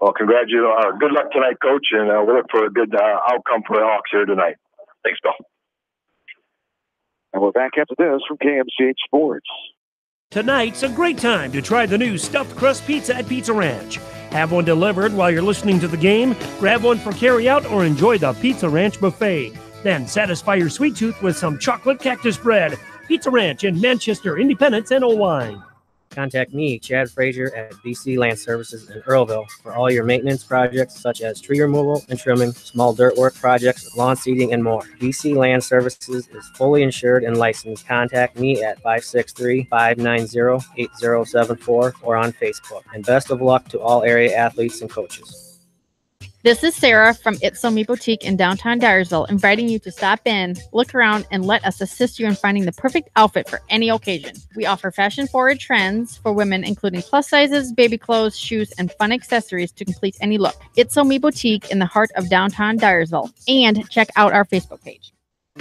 Well, congratulations. Good luck tonight, Coach, and we look for a good outcome for the Hawks here tonight. Thanks, Bill. And we're back after this from KMCH Sports. Tonight's a great time to try the new stuffed crust pizza at Pizza Ranch. Have one delivered while you're listening to the game, grab one for carryout, or enjoy the Pizza Ranch buffet. Then satisfy your sweet tooth with some chocolate cactus bread. Pizza Ranch in Manchester, Independence, and Owine. Contact me, Chad Frazier, at BC Land Services in Earlville for all your maintenance projects such as tree removal and trimming, small dirt work projects, lawn seeding, and more. BC Land Services is fully insured and licensed. Contact me at 563-590-8074 or on Facebook. And best of luck to all area athletes and coaches. This is Sarah from It's So Me Boutique in downtown Dyersville, inviting you to stop in, look around, and let us assist you in finding the perfect outfit for any occasion. We offer fashion-forward trends for women, including plus sizes, baby clothes, shoes, and fun accessories to complete any look. It's So Me Boutique in the heart of downtown Dyersville. And check out our Facebook page.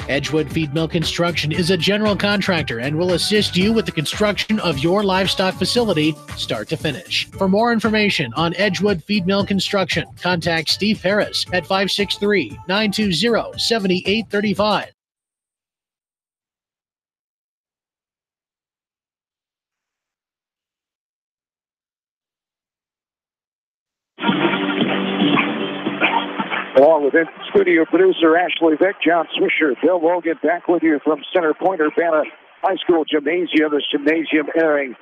Edgewood Feed Mill Construction is a general contractor and will assist you with the construction of your livestock facility, start to finish. For more information on Edgewood Feed Mill Construction, contact Steve Harris at 563-920-7835. Along with studio producer Ashley Vick, John Swisher, Bill Logan back with you from Center Point Urbana High School Gymnasium. This gymnasium entering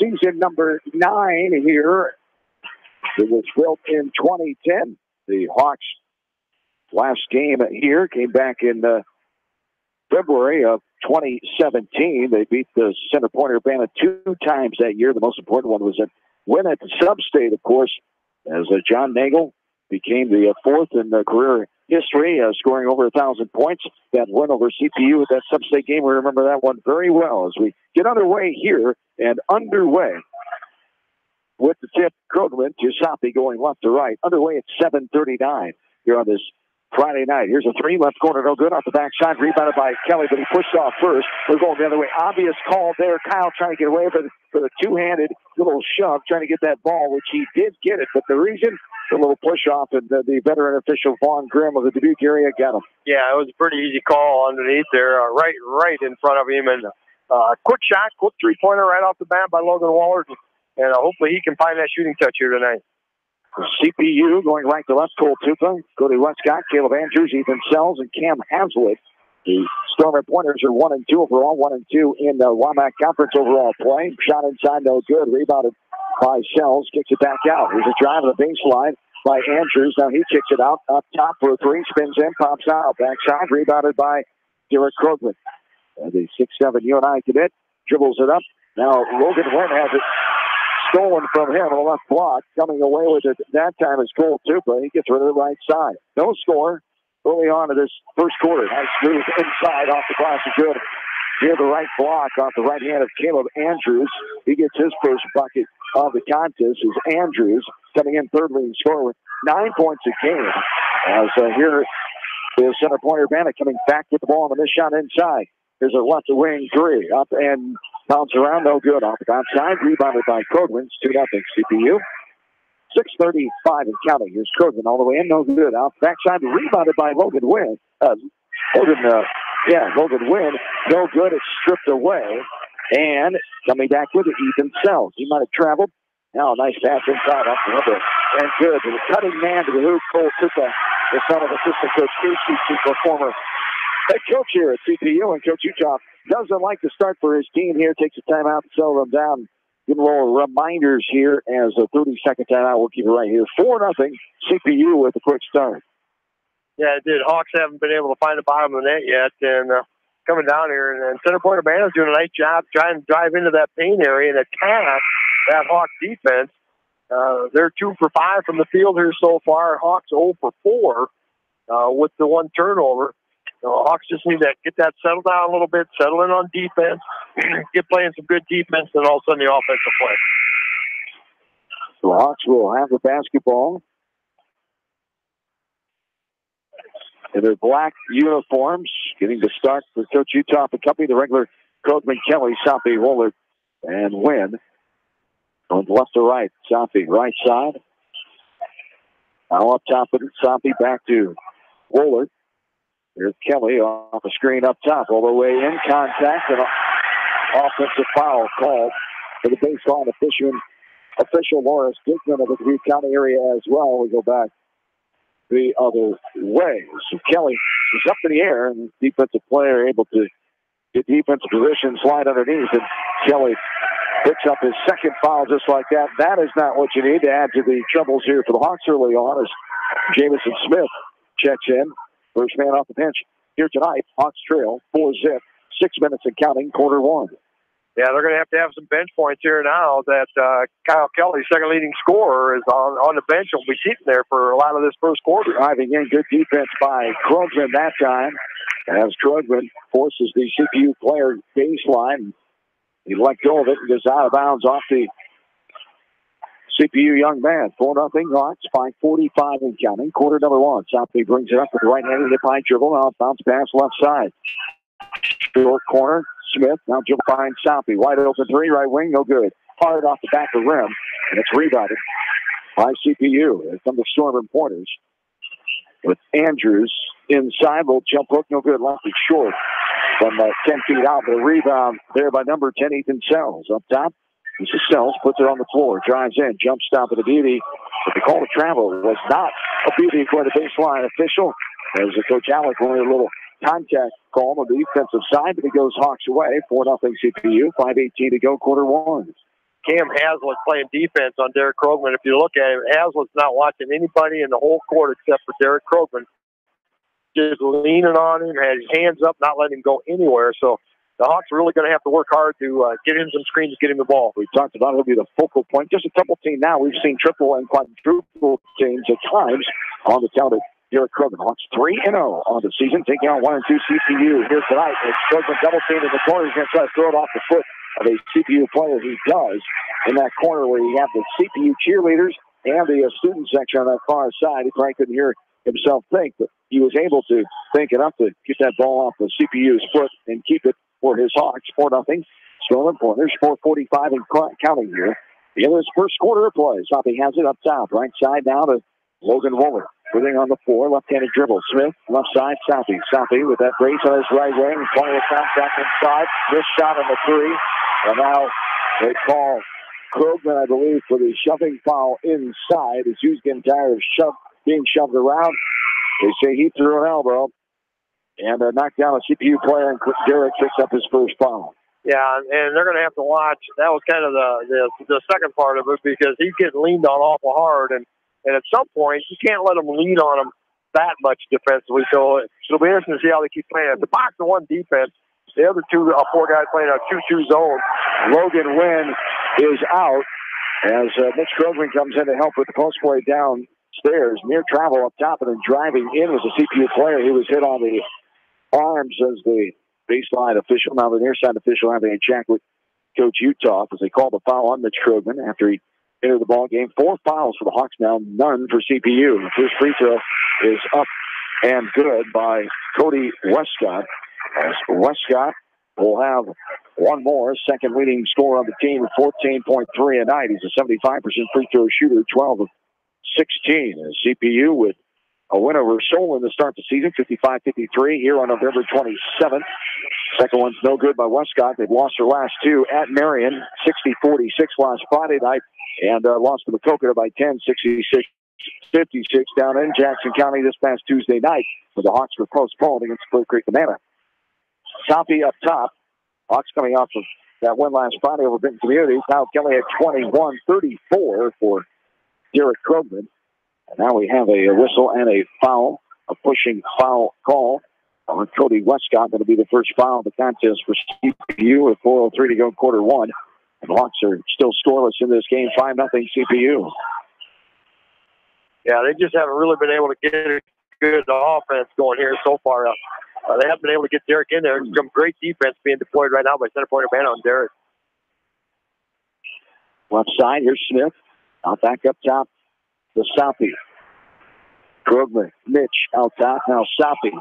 season number 9 here. It was built in 2010. The Hawks' last game here came back in February of 2017. They beat the Center Point Urbana 2 times that year. The most important one was a win at the Sub-State, of course, as John Nagel became the 4th in career history, scoring over 1,000 points. That win over CPU at that Sub-State game, we remember that one very well. As we get underway here, and underway with the tip, Krogman to Soppy going left to right. Underway at 7:39 here on this Friday night. Here's a 3, left corner, no good. Off the backside, rebounded by Kelly, but he pushed off first. We're going the other way. Obvious call there. Kyle trying to get away with a two-handed little shove, trying to get that ball, which he did get it. But the reason, a little push off, and the veteran official Vaughn Grimm of the Dubuque area got him. Yeah, it was a pretty easy call underneath there, right in front of him. And quick shot, quick three-pointer right off the bat by Logan Waller. And hopefully he can find that shooting touch here tonight. CPU going right to left, Cole Tupa, Cody Westcott, Caleb Andrews, Ethan Sells, and Cam Hazlitt. The Stormer Pointers are 1-2 overall, 1-2 in the WAMAC Conference overall play. Shot inside, no good. Rebounded by Sells, kicks it back out. Here's a drive to the baseline by Andrews. Now he kicks it out up top for a 3, spins in, pops out. Backside, rebounded by Derek Krogman. The 6'7" UNI cadet dribbles it up. Now Logan Wynn has it stolen from him on the left block. Coming away with it that time is Cole Tupa. He gets rid of the right side. No score early on in this first quarter. Nice move inside off the glass of good. Near the right block off the right hand of Caleb Andrews. He gets his first bucket of the contest. Is Andrews coming in third leading scorer with 9 points a game. As here is Center Point Urbana coming back with the ball on the missed shot inside. There's a left wing 3 up and bounce around, no good. Off the outside, rebounded by Krogman. 2-0 CPU. 6:35 and counting. Here's Krogman all the way in, no good. Out backside, rebounded by Logan Wynn. Logan Wynn, no good. It's stripped away. And coming back with it, Ethan Sells. He might have traveled. Now a nice pass inside off the window. And good. The cutting man to the hoop, Cole Tupa, the son of assistant coach Casey Tupa, former head coach here at CPU. And Coach Utah doesn't like to start for his team here. Takes a timeout to settle them down. Give a little reminders here as a 30-second timeout. We'll keep it right here. 4-0 CPU with a quick start. Yeah, it did. Hawks haven't been able to find the bottom of the net yet. And coming down here, and Center Point Urbana's doing a nice job trying to drive into that paint area and attack that Hawks defense. They're 2 for 5 from the field here so far. Hawks 0 for 4 with the 1 turnover. Hawks just need to get that settled down a little bit, settle in on defense, get playing some good defense, and all of a sudden the offensive play. The Hawks will have the basketball in their black uniforms, getting the start for Coach Utah and company, the regular Krogman, Kelly, Soppy, Wohlert, and Wynn. Going left to right, Soppy, right side. Now up top of Soppy, back to Woolard. Here's Kelly off a screen up top, all the way in contact, and offensive foul called for the baseline official Morris Dickman of the Dubuque County area as well. We go back the other way. So Kelly is up in the air, and the defensive player able to get defensive position, slide underneath, and Kelly picks up his second foul just like that. That is not what you need to add to the troubles here for the Hawks early on as Jamison Smith checks in. First man off the bench here tonight. Hawks trail 4-zip, 6 minutes and counting, quarter one. Yeah, they're going to have some bench points here now that Kyle Kelly, second leading scorer, is on the bench. Will be sitting there for a lot of this first quarter. Driving in, good defense by Krugman that time. As Krugman forces the CPU player baseline. He let go of it and goes out of bounds off the CPU young man. 4-0 Hawks, 5:45 and counting. Quarter number one. Soppy brings it up with the right-handed hip-high dribble. Now bounce pass left side. Short corner. Smith now dribble behind Soppy. Wide open three, right wing, no good. Hard off the back of the rim, and it's rebounded by CPU. Here come the Storm Pointers with Andrews inside. Little jump hook, no good. Left it short from 10 feet out. The rebound there by number 10, Ethan Sells. Up top, this is Sells, puts it on the floor, drives in, jump stop with a beauty. But the call to travel was not a beauty for the baseline official. As the Coach Alec wanted a little contact call on the defensive side, but he goes Hawks away. 4-0 CPU, 5:18 to go, quarter one. Cam Hazlett's playing defense on Derek Krogman. If you look at him, Hazlett's not watching anybody in the whole court except for Derek Krogman. Just leaning on him, had his hands up, not letting him go anywhere. So the Hawks are really going to have to work hard to get him some screens, get him the ball. We talked about he'll be the focal point. Just a double team now. We've seen triple and quadruple teams at times on the talented Derek Krogman. Hawks 3-0 on the season, taking out 1 and 2 CPU here tonight. As Krogman double team in the corner, he's going to try to throw it off the foot of a CPU player. He does in that corner where you have the CPU cheerleaders and the student section on that far side. He probably couldn't hear himself think, but he was able to think enough to get that ball off the CPU's foot and keep it for his Hawks. 4-0. Storm Pointers, 4:45 and counting here. The end of this first quarter of play. Soppy has it up top. Right side now to Logan Woolard. Everything on the floor. Left-handed dribble. Smith, left side, Soppy. Soppy with that brace on his right wing. Plenty of contact inside. This shot on the three. And now they call Krogman, I believe, for the shoving foul inside as he was getting tired of being shoved around. They say he threw an elbow and knocked down a CPU player, and Derek picks up his first foul. Yeah, and they're going to have to watch. That was kind of the second part of it because he's getting leaned on awful hard, and at some point you can't let them lean on him that much defensively. So it'll be interesting to see how they keep playing. The box and one defense, the other four guys playing a 2-2 zone. Logan Wynn is out as Mitch Krogman comes in to help with the post play downstairs. Near travel up top and then driving in was a CPU player. He was hit on the arms as the baseline official. Now the near side official having a chat with Coach Utah as they call the foul on Mitch Krogman after he entered the ball game. 4 fouls for the Hawks now, none for CPU. The first free throw is up and good by Cody Westcott. As Westcott will have one more, second leading scorer on the team with 14.3 a night. He's a 75% free throw shooter, 12 of 16. As CPU with a win over Solon to start the season, 55-53 here on November 27th. Second one's no good by Westcott. They've lost their last two at Marion, 60-46 last Friday night, and lost to Maquoketa by 10, 66-56 down in Jackson County this past Tuesday night, where the Hawks were postponed against Split Creek Amana. Soppy up top. Hawks coming off of that win last Friday over Benton Community. Kyle Kelly had 21-34 for Derek Krogman. And now we have a whistle and a foul, a pushing foul call on Cody Westcott. That'll be the first foul of the contest for CPU with 4:03 to go quarter one. And the Hawks are still scoreless in this game, 5-0 CPU. Yeah, they just haven't really been able to get a good offense going here so far. They haven't been able to get Derek in there. Some great defense being deployed right now by center point Amana on Derek. Left side, here's Smith. Now back up top to Soppy. Krogman, Mitch out top. Now Soppy.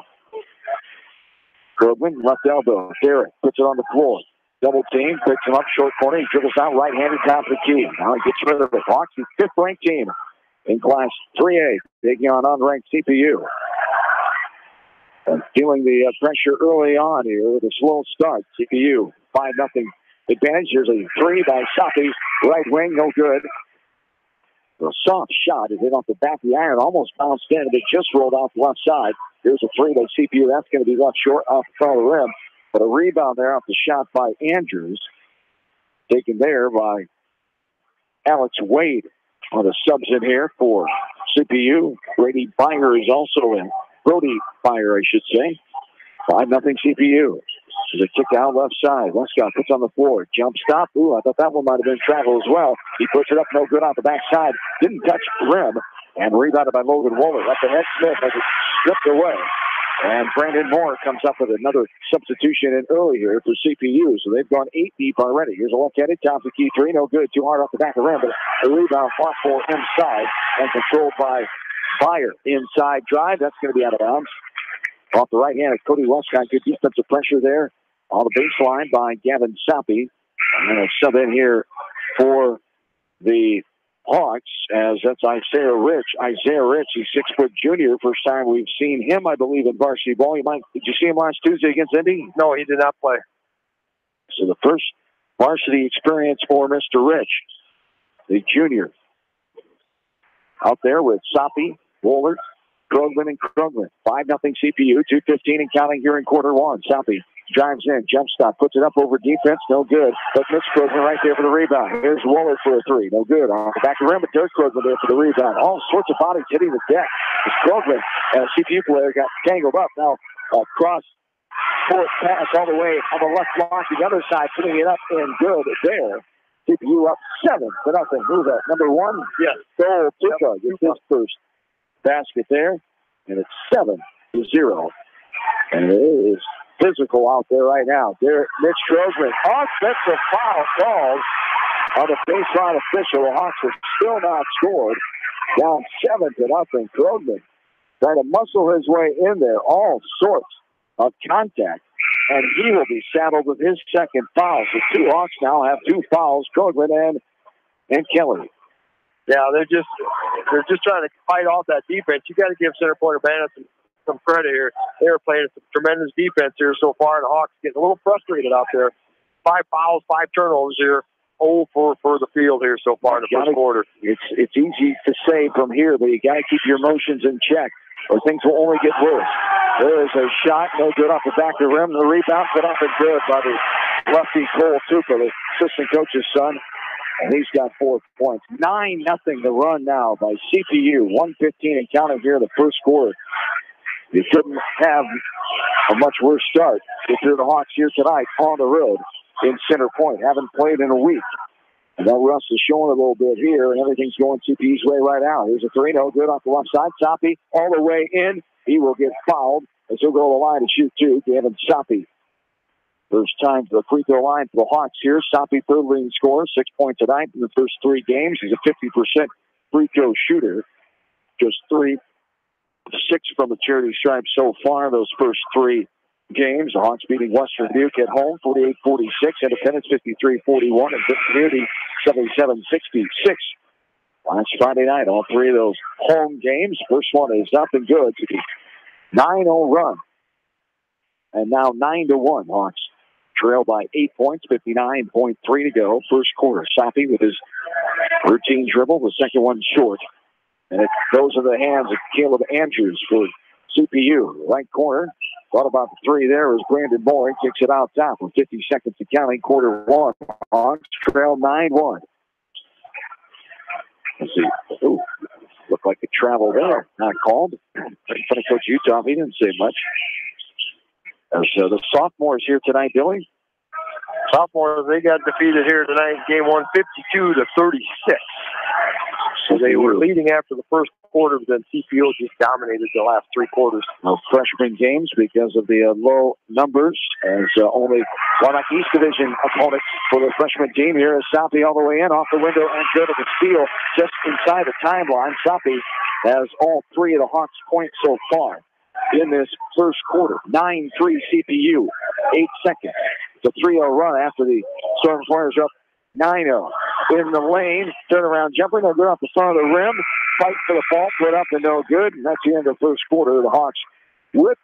Krogman, left elbow. Derek puts it on the floor. Double team, picks him up, short corner. He dribbles out right-handed top of the key. Now he gets rid of it. Hawks, the 5th-ranked team in Class 3A, taking on unranked CPU. And feeling the pressure early on here with a slow start. CPU 5-0 advantage. Here's a three by Sapi, right wing, no good. A soft shot is in off the back of the iron, almost bounced in, but it just rolled off the left side. Here's a three by CPU. That's going to be left short off the front of the rim. But a rebound there off the shot by Andrews. Taken there by Alex Wade on the subs in here for CPU. Brady Byer is also in. Brody Byer, I should say. 5-0 CPU. There's a kick out left side. Westcott puts on the floor. Jump stop. Ooh, I thought that one might have been travel as well. He puts it up, no good off the backside. Didn't touch the rim. And rebounded by Logan Waller. Up ahead, Smith has it stripped away. And Brandon Moore comes up with another substitution in early here for CPU. So they've gone 8 deep already. Here's a left-handed top of the key three. No good. Too hard off the back of the rim. But the rebound fought for inside and controlled by Byer. Inside drive. That's going to be out of bounds. Off the right hand of Cody Westcott. Good defensive pressure there on the baseline by Gavin Sapi. And a sub in here for the Hawks, as that's Isaiah Rich. Isaiah Rich, he's 6-foot junior. First time we've seen him, I believe, in varsity ball. Did you see him last Tuesday against Indy? No, he did not play. So the first varsity experience for Mr. Rich, the junior. Out there with Sapi, Wohlert, Krogman, and Krogman. 5-0 CPU, 2:15 and counting here in quarter one. Sapi drives in, jump stop, puts it up over defense, no good. But Mitch Krogman right there for the rebound. Here's Waller for a three, no good. On the back of the rim, but Derek Krogman there for the rebound. All sorts of bodies hitting the deck. This Krogman, a CPU player, got tangled up. Now, cross court pass all the way on the left block, the other side, putting it up and good there. CPU up 7-0. Who's that? Number 1? Yes. Cole Tuca gets his first basket there, and it's 7-0. And it is physical out there right now. There, Mitch Krogman. Offensive foul called on the baseline official. The Hawks have still not scored. Down 7-0. Krogman trying to muscle his way in there. All sorts of contact. And he will be saddled with his second foul. So two Hawks now have 2 fouls, Krogman and Kelly. Yeah, they're just trying to fight off that defense. You got to give Center Point Urbana some credit here. They were playing some tremendous defense here so far, and the Hawks getting a little frustrated out there. 5 fouls, 5 turnovers here. 0 for the field here so far in the first quarter. It's easy to say from here, but you got to keep your emotions in check, or things will only get worse. There is a shot, no good off the back of the rim. The rebound put up and good by the lefty Cole Tuca, the assistant coach's son. And he's got 4 points. 9-0 the run now by CPU. 1:15 and counting here in the first quarter. You couldn't have a much worse start if you're the Hawks here tonight on the road in Center Point. Haven't played in a week. And that rust is showing a little bit here, and everything's going CPU's way right now. Here's a 3, no good off the left side. Sapi all the way in. He will get fouled as he'll go to the line to shoot 2. Gavin Sapi. First time to the free throw line for the Hawks here. Sapi, third leading scorer, 6 points tonight in the first 3 games. He's a 50% free throw shooter. Just 3-6 from the charity stripe so far, those first 3 games. The Hawks beating Western Dubuque at home, 48-46. Independence, 53-41. And Community, 77-66. Last Friday night, all 3 of those home games. First one is up and good to the 9-0 run. And now 9-1. Hawks trail by 8 points, 59.3 to go. First quarter. Sapi with his routine dribble. The second one short. And it goes in the hands of Caleb Andrews for CPU. Right corner. Thought about the 3 there as Brandon Moore. He kicks it out top with 50 seconds to counting. Quarter 1. Hawks trail 9-1. Let's see. Ooh, looked like a travel there. Not called. Funny Coach Utah, he didn't say much. So the sophomores here tonight, Billy. Sophomores, they got defeated here tonight. Game 1, 52-36. So they were leading after the first quarter, but then CPU just dominated the last 3 quarters. No freshman games because of the low numbers, as only one East Division opponent for the freshman team here is Sapi all the way in, off the window, and good at the steal just inside the timeline. Sapi has all 3 of the Hawks' points so far in this first quarter. 9-3 CPU, 8 seconds. It's a 3-0 run after the Storm Flyers up 9-0. In the lane, turnaround jumper, no good off the front of the rim. fight for the ball, put up and no good. And that's the end of the first quarter. The Hawks with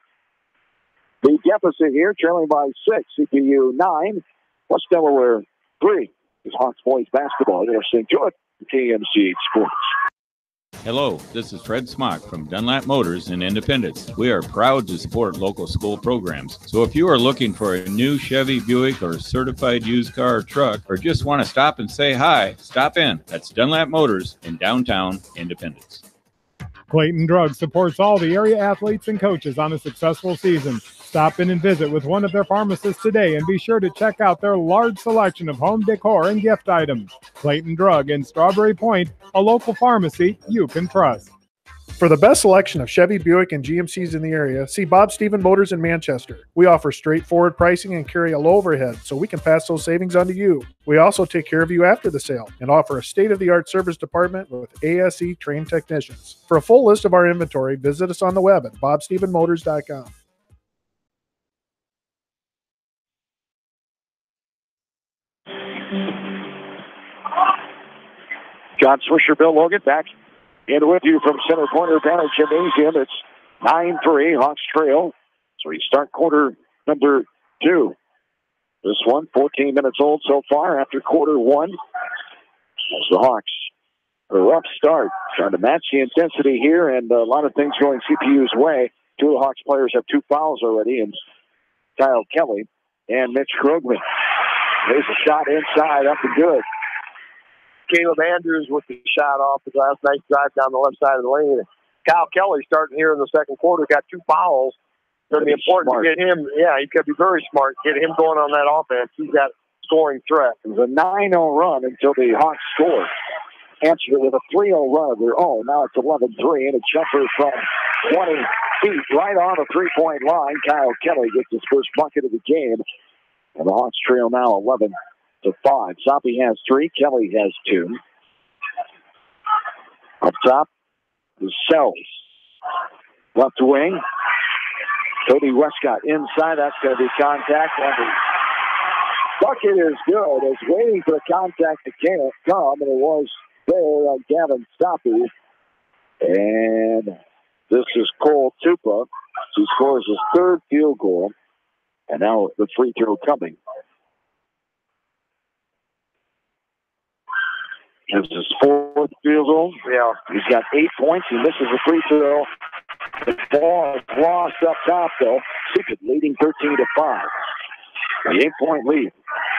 the deficit here, trailing by 6. CPU 9, West Delaware 3. It's Hawks boys basketball. You're listening to it, KMC Sports. Hello, this is Fred Smock from Dunlap Motors in Independence. We are proud to support local school programs. So if you are looking for a new Chevy, Buick, or certified used car or truck, or just want to stop and say hi, stop in. That's Dunlap Motors in downtown Independence. Clayton Drug supports all the area athletes and coaches on a successful season. Stop in and visit with one of their pharmacists today and be sure to check out their large selection of home decor and gift items. Clayton Drug in Strawberry Point, a local pharmacy you can trust. For the best selection of Chevy, Buick, and GMCs in the area, see Bob Stephen Motors in Manchester. We offer straightforward pricing and carry a low overhead, so we can pass those savings on to you. We also take care of you after the sale and offer a state-of-the-art service department with ASE trained technicians. For a full list of our inventory, visit us on the web at bobstephenmotors.com. John Swisher, Bill Logan back in with you from Center Point Banner Gymnasium. It's 9-3, Hawks trail. So we start quarter number 2. This one, 14 minutes old so far after quarter 1. As the Hawks, a rough start, trying to match the intensity here, and a lot of things going CPU's way. 2 of the Hawks players have 2 fouls already, and Kyle Kelly and Mitch Krogman. There's a shot inside, up and good. Caleb Andrews with the shot off the glass. Nice drive down the left side of the lane. Kyle Kelly starting here in the second quarter, got 2 fouls. It's going to be important to get him. Yeah, he's got to be very smart. Get him going on that offense. He's got scoring threat. It was a 9-0 run until the Hawks scored. Answered it with a 3-0 run of their own. Now it's 11-3, and a jumper from 20 feet right on the three-point line. Kyle Kelly gets his first bucket of the game. And the Hawks trail now 11-5. Soppy has 3. Kelly has 2. Up top is Sells. Left wing. Cody Westcott inside. That's going to be contact. And the bucket is good. It's waiting for the contact to come, and it was there on Gavin Soppy. And this is Cole Tupa. He scores his 3rd field goal. And now the free throw coming. This is his 4th field goal. Yeah. He's got 8 points. He misses a free throw. The ball is lost up top, though. Secret leading 13-5. The 8-point lead.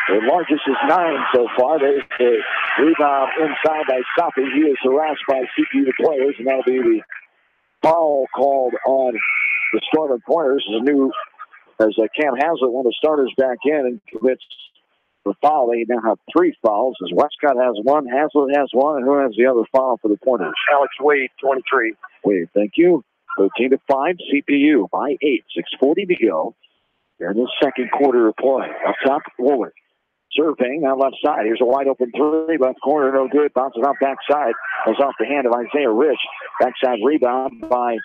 The largest is 9 so far. There's the rebound inside by Soppy. He is harassed by CPU players, and that'll be the foul called on the Storming Pointers. As Cam Haslett, one of the starters, back in and commits the foul. They now have 3 fouls. As Westcott has 1, Haslett has 1, and who has the other foul for the Pointers? Alex Wade, 23. Wade, thank you. 13-5, CPU by 8. 6:40 to go. They're in the second quarter of play. Up top, Woolard. Surveying on left side. Here's a wide open 3. Left corner, no good. Bounces out backside. Goes off the hand of Isaiah Rich. Backside rebound by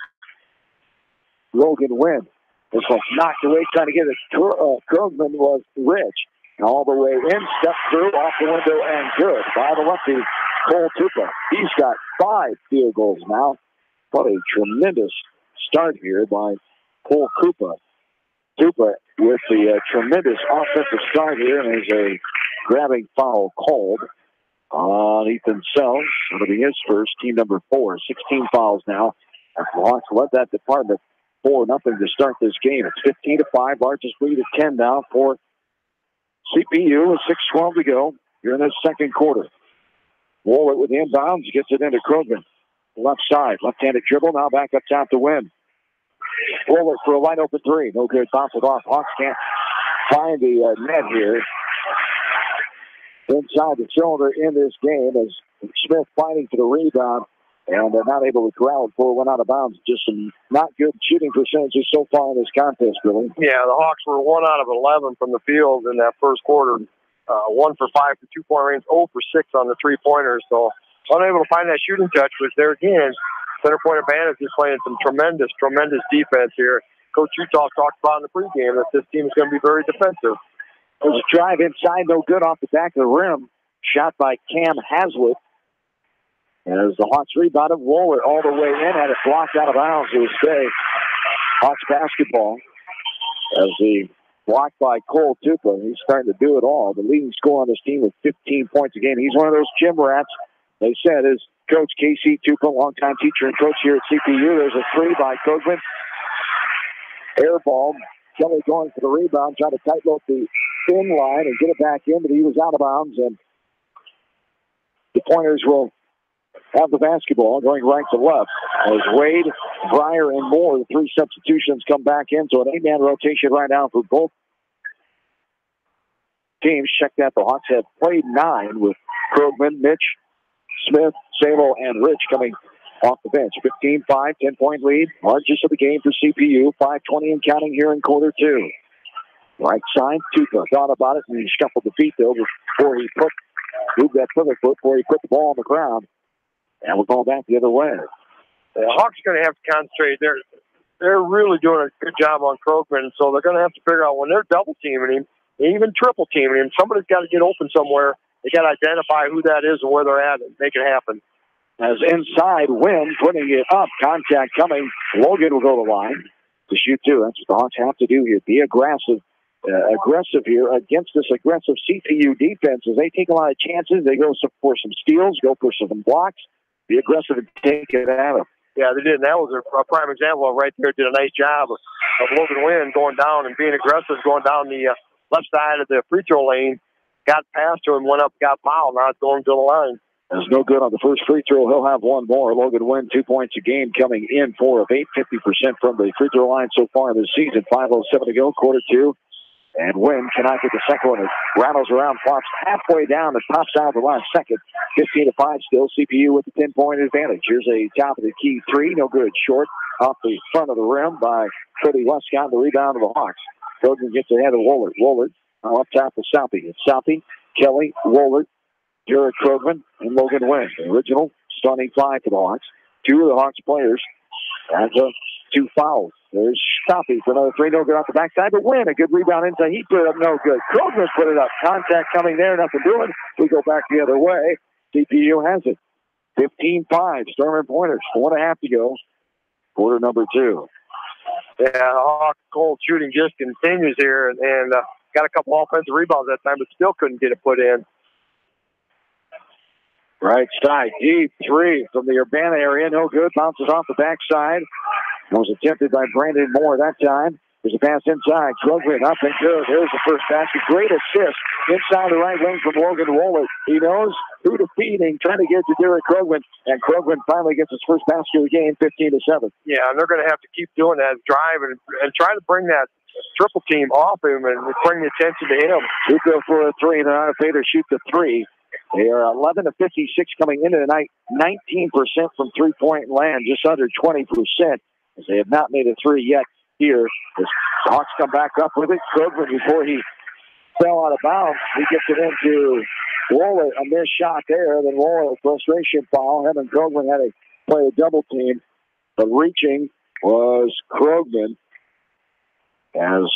Logan Wynn. This was knocked away, trying to get it. Krogman was Rich. All the way in, step through, off the window, and good. By the lefty, Cole Tupa. He's got 5 field goals now. What a tremendous start here by Cole Tupa. Tupa with the tremendous offensive start here, and there's a grabbing foul called on Ethan Sells. It'll be his first, team number 4. 16 fouls now. As the Hawks led that department 4-0 to start this game. It's 15-5, largest lead of 10 now for CPU with 6:12 to go here in this second quarter. Waller with the inbounds, gets it into Krogman. Left side, left-handed dribble, now back up top to win. Waller for a wide open 3. No good, bounce it off. Hawks can't find the net here. Inside the cylinder in this game as Smith fighting for the rebound. And they're not able to corral it before it went out of bounds. Just some not good shooting percentages so far in this contest, Billy. Yeah, the Hawks were 1 out of 11 from the field in that first quarter. 1 for 5 for 2-point range, 0 for 6 on the 3-pointers. So unable to find that shooting touch, but there again, Center Point Advantage is playing some tremendous defense here. Coach Utah talked about in the pregame that this team is going to be very defensive. There's a drive inside, no good off the back of the rim. Shot by Cam Haslett. As the Hawks rebounded, roll it all the way in, had it blocked out of bounds. It was stay. Hawks basketball. As the blocked by Cole Tupa. He's starting to do it all. The leading scorer on this team with 15 points a game. He's one of those gym rats. They said his coach, Casey Tupa, longtime teacher and coach here at CPU. There's a three by Krogman. Air ball. Kelly going for the rebound, trying to tighten up the thin line and get it back in, but he was out of bounds. And the Pointers will have the basketball going right to left. As Wade, Breyer, and Moore, the three substitutions come back in. So an 8-man rotation right now for both teams. Check that. The Hawks have played 9 with Krogman, Mitch, Smith, Salo, and Rich coming off the bench. 15-5, 10-point lead. Largest of the game for CPU. 5:20 and counting here in quarter 2. Right side, Tupa thought about it and he shuffled the feet though before he moved that pivot foot before he put the ball on the ground. And we're going back the other way. The Hawks are going to have to concentrate. They're really doing a good job on Krogman, so they're going to have to figure out when they're double teaming him, even triple teaming him, somebody's got to get open somewhere. They got to identify who that is and where they're at and make it happen. As inside, Wynn putting it up, contact coming. Logan will go to the line to shoot 2. That's what the Hawks have to do here. Be aggressive here against this aggressive CPU defense. As they take a lot of chances, they go for some steals, go for some blocks. Be aggressive and take it at them. Yeah, they did. And that was a prime example of right there. Did a nice job of Logan Wynn going down and being aggressive, going down the left side of the free throw lane. Got past to him, went up, got fouled. Now it's going to the line. That's no good on the first free throw. He'll have one more. Logan Wynn, 2 points a game coming in, 4 of 8, 50% from the free throw line so far this season. 5:07 to go, quarter 2. And Wynn cannot get the second one. It rattles around, flops halfway down, and pops out the last second. 15-5 still. CPU with the 10-point advantage. Here's a top of the key 3. No good. Short off the front of the rim by Cody Westcott. The rebound of the Hawks. Krogman gets ahead of Woolard. Woolard up top of Southie. It's Southie, Kelly, Woolard, Jared Krogman, and Logan Wynn. The original starting 5 for the Hawks. 2 of the Hawks players have 2 fouls. There's Stoppy for another 3. No good off the backside, but Wynn, a good rebound inside. He put it up, no good. Krogman put it up. Contact coming there, nothing doing. We go back the other way. CPU has it. 15-5. Stormer Pointers. 4.5 to go. Quarter number 2. Yeah, Hawks cold shooting just continues here, and got a couple offensive rebounds that time, but still couldn't get it put in. Right side, deep 3 from the Urbana area. No good. Bounces off the backside. It was attempted by Brandon Moore that time. There's a pass inside. Krogman up and good. There's the first basket. Great assist inside the right wing from Logan Woolard. He knows who to feed and trying to get to Derek Krogman. And Krogman finally gets his first basket of the game, 15-7. Yeah, and they're going to have to keep doing that, drive and try to bring that triple team off him and bring the attention to him. Luka for a 3. They're not afraid to shoot the 3. They are 11 of 56 coming into the night. 19% from three-point land, just under 20%. As they have not made a 3 yet here. The Hawks come back up with it. Krogman, before he fell out of bounds, he gets it into Waller, a missed shot there. Then Waller, a frustration foul. Him and Krogman had to play a double team. But reaching was Krogman. As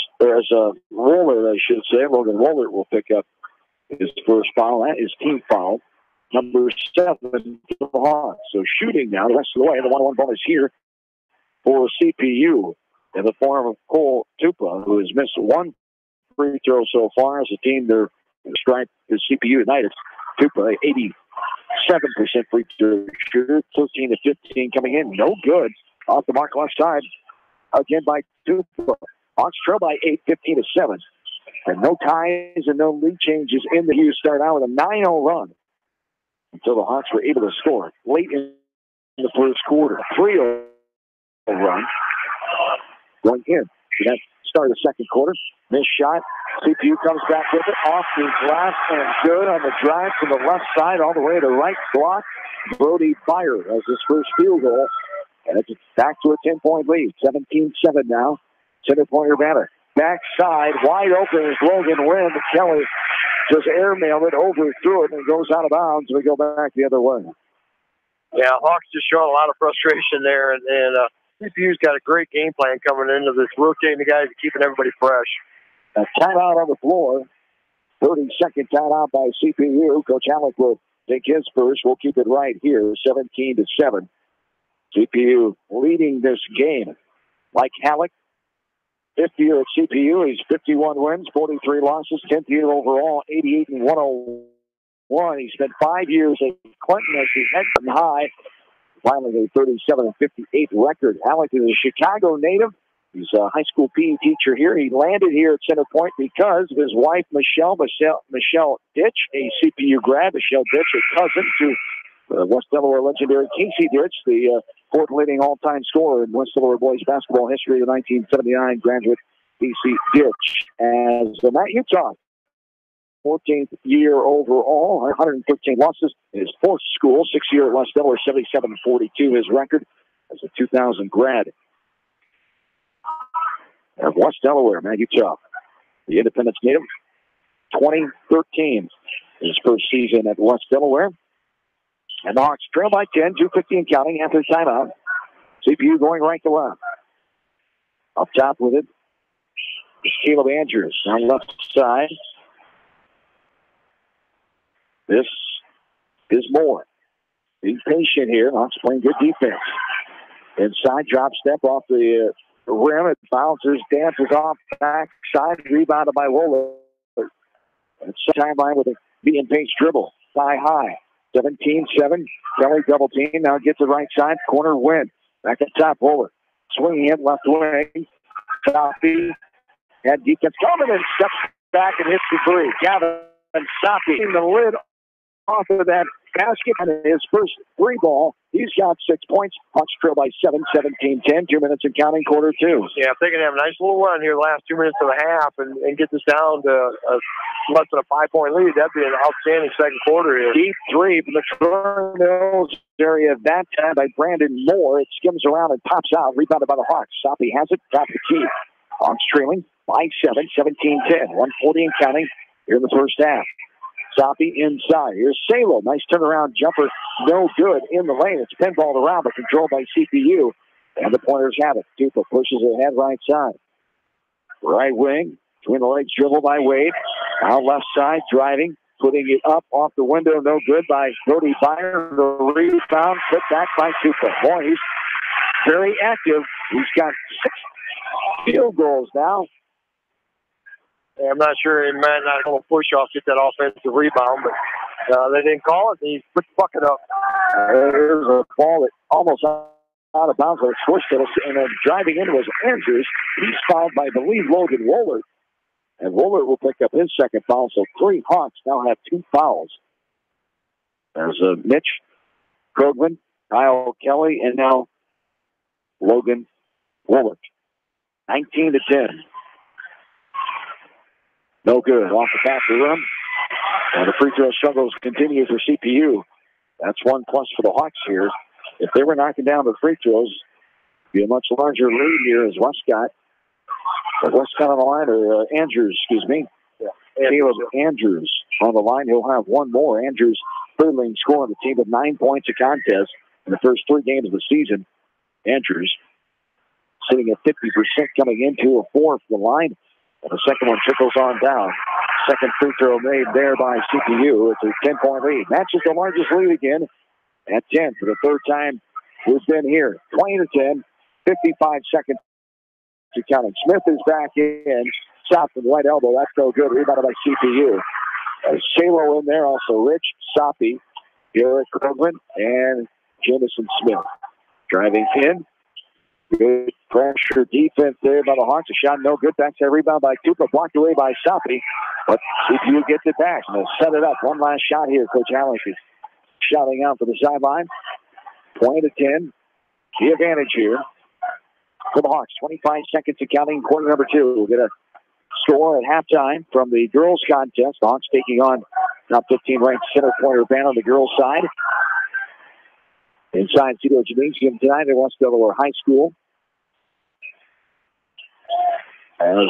Waller, I should say. Logan Waller will pick up his first foul. That is team foul. Number 7 for the Hawks. So shooting now the rest of the way. The 1-1 bonus here for CPU in the form of Cole Tupa, who has missed 1 free throw so far. As a team, they're striped the CPU tonight. It's Tupa, 87% free throw shooter, 13-15 coming in. No good. Off the mark left side. Again by Tupa. Hawks trail by 8, 15-7. And no ties and no lead changes in the Hughes start out with a 9-0 run until the Hawks were able to score late in the first quarter. 3-0 run going in to that start of the second quarter. Missed shot. CPU comes back with it off the glass and good on the drive from the left side all the way to right block. Brody Byer has his first field goal. And it's back to a 10-point lead. 17-7 now. Center point Urbana. Backside, wide open is Logan Wynn. Kelly just airmailed it, overthrew it, and it goes out of bounds. We go back the other way. Yeah, Hawks just showing a lot of frustration there, and CPU's got a great game plan coming into this, rotating the guys and keeping everybody fresh. A timeout on the floor. 30-second timeout by CPU. Coach Alec will take his first. We'll keep it right here, 17-7. CPU leading this game. Mike Halleck, fifth year at CPU. He's 51 wins, 43 losses, 10th year overall, 88-101. He spent 5 years at Clinton as the Edmonton High. Finally, a 37-58 record. Halleck is a Chicago native. He's a high school PE teacher here. He landed here at Center Point because of his wife, Michelle Ditch, a CPU grad. Michelle Ditch, a cousin to West Delaware legendary Casey Ditch, the fourth leading all-time scorer in West Delaware boys basketball history, the 1979 graduate Casey Ditch. As Matt Utah, 14th year overall, 113 losses in his fourth school, 6th year at West Delaware, 77-42 his record as a 2000 grad. Of West Delaware, Matt Utah, the Independence native, 2013, his first season at West Delaware. And the Hawks trail by 10, 2:50 and counting after the timeout. CPU going right to left. Up top with it is Caleb Andrews on left side. This is Moore. Being patient here. Hawks playing good defense. Inside drop step off the rim. It bounces, dances off backside, rebounded by Wohler. And timeline with a being pace dribble. Thigh high. 17-7. Kelly double team. Now gets the right side. Corner win. Back at top. Wohler. Swinging it left wing. Soppy. Had defense coming and steps back and hits the three. Gavin Soppy in the lid off of that basket and his first three ball. He's got 6 points. Hawks trail by 7, 17-10. 2 minutes and counting, quarter two. Yeah, if they can have a nice little run here the last 2 minutes of the half and get this down to less than a 5-point lead, that'd be an outstanding second quarter here. Deep three from the Troy Mills area that time by Brandon Moore. It skims around and pops out. Rebounded by the Hawks. Soppy has it. Top the key. Hawks trailing by 7, 17-10. 1:40 and counting here in the first half. Soppy inside. Here's Salo. Nice turnaround jumper. No good in the lane. It's pinballed around, but controlled by CPU. And the Pointers have it. Tupa pushes it ahead right side. Right wing. Between the legs dribble by Wade. Now left side driving. Putting it up off the window. No good by Brody Byron. The rebound put back by Tupa. Boy, he's very active. He's got 6 field goals now. Yeah, I'm not sure. He might not go push off, get that offensive rebound, but they didn't call it. He put the bucket up. There's a ball that almost out of bounds. It switched it, and then driving in was Andrews. He's fouled by, I believe, Logan Wohler. And Wohler will pick up his second foul, so 3 Hawks now have 2 fouls. There's Mitch Krogman, Kyle Kelly, and now Logan Wohler. 19-10. No good. Off the back of the rim. And the free throw struggles continue for CPU. That's 1+ for the Hawks here. If they were knocking down the free throws, it'd be a much larger lead here as Westcott. Westcott on the line, or Andrews, excuse me. Yeah. Caleb Andrews on the line. He'll have one more. Andrews, third leading scorer on the team with 9 points a contest in the first 3 games of the season. Andrews sitting at 50% coming into a 4 for the line. And the second one trickles on down. Second free throw made there by CPU. It's a 10-point lead. Matches the largest lead again at 10 for the third time we've been here. 20-10, 55 seconds to counting. Smith is back in. Shot from the right elbow. That's no good. Rebounded by CPU. Salo in there. Also Rich, Soppy, Garrett Krogman, and Jamison Smith. Driving in. Good pressure defense there by the Hawks. A shot no good. Backside rebound by Tupa. Blocked away by Soppy. But CPU gets it back. And they'll set it up. One last shot here. Coach Halleck is shouting out for the sideline. 20-10. The advantage here for the Hawks. 25 seconds to counting. Quarter number 2. We'll get a score at halftime from the girls contest. The Hawks taking on top 15 ranked Center Pointer band on the girls side. Inside Cedar Gymnasium tonight at West Delaware High School. As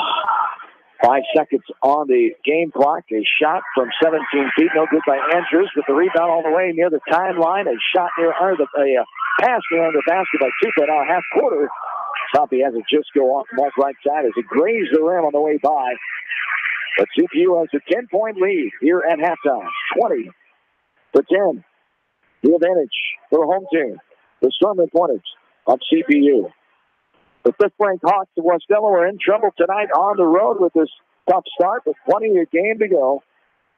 5 seconds on the game clock. A shot from 17 feet. No good by Andrews, with the rebound all the way near the timeline. A shot near under a pass near under the basket by Tupa. Now half quarter. Soppy has it just go off the mark right side as it grazed the rim on the way by. But CPU has a 10-point lead here at halftime. to 10. The advantage for the home team. The Storm Pointers of CPU. The fifth-ranked Hawks of West Delaware in trouble tonight on the road with this tough start, with plenty of game to go.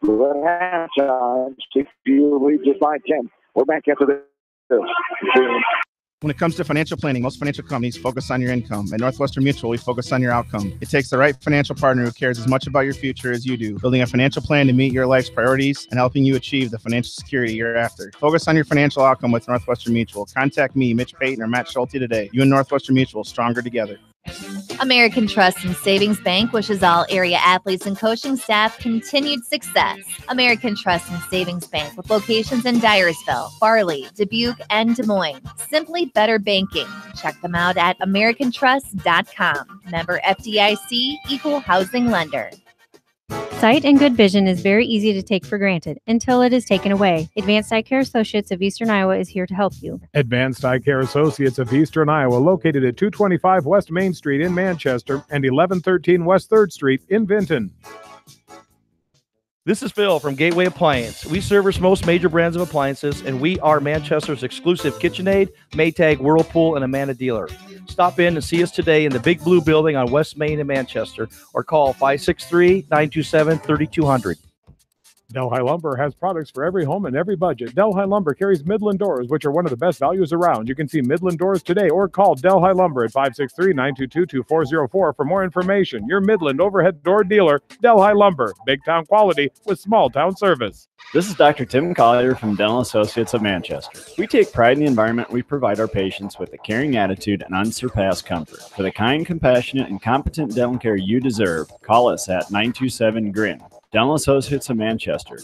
The halftime, CPU leads us by 10. We're back after this. When it comes to financial planning, most financial companies focus on your income. At Northwestern Mutual, we focus on your outcome. It takes the right financial partner who cares as much about your future as you do, building a financial plan to meet your life's priorities and helping you achieve the financial security you're after. Focus on your financial outcome with Northwestern Mutual. Contact me, Mitch Payton, or Matt Schulte today. You and Northwestern Mutual, stronger together. American Trust and Savings Bank wishes all area athletes and coaching staff continued success. American Trust and Savings Bank with locations in Dyersville, Farley, Dubuque, and Des Moines. Simply better banking. Check them out at americantrust.com. Member FDIC, equal housing lender. Sight and good vision is very easy to take for granted until it is taken away. Advanced Eye Care Associates of Eastern Iowa is here to help you. Advanced Eye Care Associates of Eastern Iowa, located at 225 West Main Street in Manchester and 1113 West 3rd Street in Vinton. This is Phil from Gateway Appliance. We service most major brands of appliances, and we are Manchester's exclusive KitchenAid, Maytag, Whirlpool, and Amana dealer. Stop in and see us today in the Big Blue Building on West Main in Manchester, or call 563-927-3200. Delhi Lumber has products for every home and every budget. Delhi Lumber carries Midland doors, which are one of the best values around. You can see Midland doors today or call Delhi Lumber at 563-922-2404 for more information. Your Midland overhead door dealer, Delhi Lumber. Big town quality with small town service. This is Dr. Tim Collier from Dental Associates of Manchester. We take pride in the environment we provide our patients with a caring attitude and unsurpassed comfort. For the kind, compassionate, and competent dental care you deserve, call us at 927-GRIN. Dental Associates of Manchester,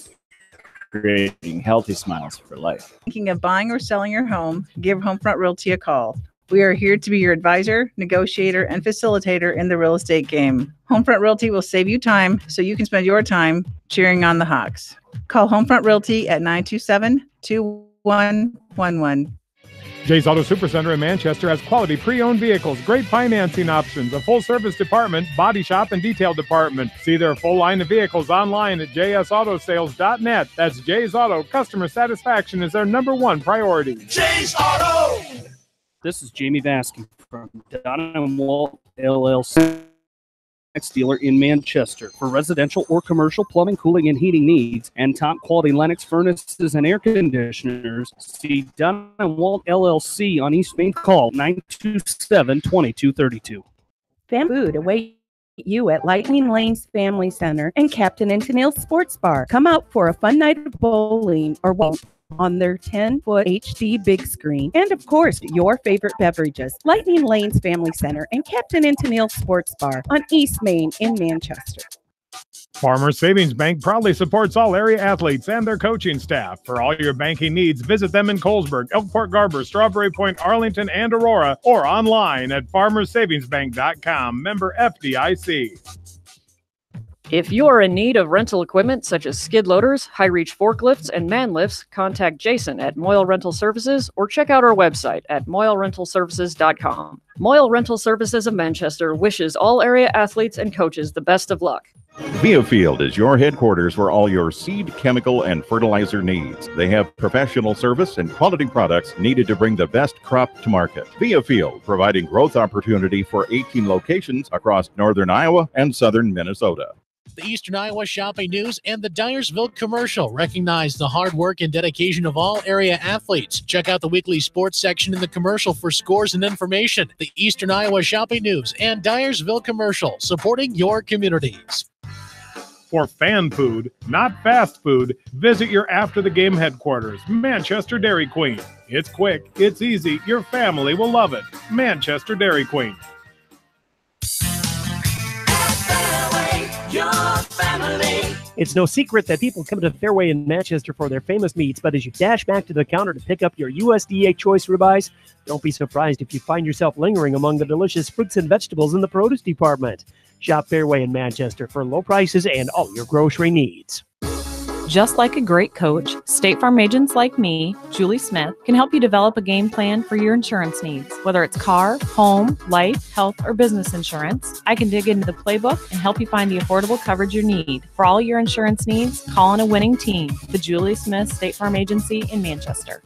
creating healthy smiles for life. Thinking of buying or selling your home? Give Homefront Realty a call. We are here to be your advisor, negotiator, and facilitator in the real estate game. Homefront Realty will save you time so you can spend your time cheering on the Hawks. Call Homefront Realty at 927-2111. Jay's Auto Supercenter in Manchester has quality pre-owned vehicles, great financing options, a full-service department, body shop, and detail department. See their full line of vehicles online at jsautosales.net. That's Jay's Auto. Customer satisfaction is their #1 priority. Jay's Auto! This is Jamie Vasky from Donna & Walt LLC. Dealer in Manchester for residential or commercial plumbing, cooling, and heating needs, and top quality Lennox furnaces and air conditioners. See Dun & Walt LLC on East Main. Call 927-2232. Food await you at Lightning Lanes Family Center and Captain and Tennille's Sports Bar. Come out for a fun night of bowling or walk on their 10-foot HD big screen. And of course, your favorite beverages. Lightning Lanes Family Center and Captain and Tennille's Sports Bar on East Main in Manchester. Farmers Savings Bank proudly supports all area athletes and their coaching staff. For all your banking needs, visit them in Colesburg, Elkport Garber, Strawberry Point, Arlington, and Aurora, or online at farmersavingsbank.com. Member FDIC. If you are in need of rental equipment such as skid loaders, high-reach forklifts, and man lifts, contact Jason at Moyle Rental Services or check out our website at moylerentalservices.com. Moyle Rental Services of Manchester wishes all area athletes and coaches the best of luck. Viafield is your headquarters for all your seed, chemical, and fertilizer needs. They have professional service and quality products needed to bring the best crop to market. Viafield, providing growth opportunity for 18 locations across northern Iowa and southern Minnesota. The Eastern Iowa Shopping News and the Dyersville Commercial recognize the hard work and dedication of all area athletes. Check out the weekly sports section in the commercial for scores and information. The Eastern Iowa Shopping News and Dyersville Commercial, supporting your communities. For fan food, not fast food, visit your after-the-game headquarters, Manchester Dairy Queen. It's quick, it's easy, your family will love it. Manchester Dairy Queen. Your family. It's no secret that people come to Fairway in Manchester for their famous meats, but as you dash back to the counter to pick up your USDA choice ribeyes, don't be surprised if you find yourself lingering among the delicious fruits and vegetables in the produce department. Shop Fairway in Manchester for low prices and all your grocery needs. Just like a great coach, State Farm agents like me, Julie Smith, can help you develop a game plan for your insurance needs. Whether it's car, home, life, health, or business insurance, I can dig into the playbook and help you find the affordable coverage you need. For all your insurance needs, call on a winning team. The Julie Smith State Farm Agency in Manchester.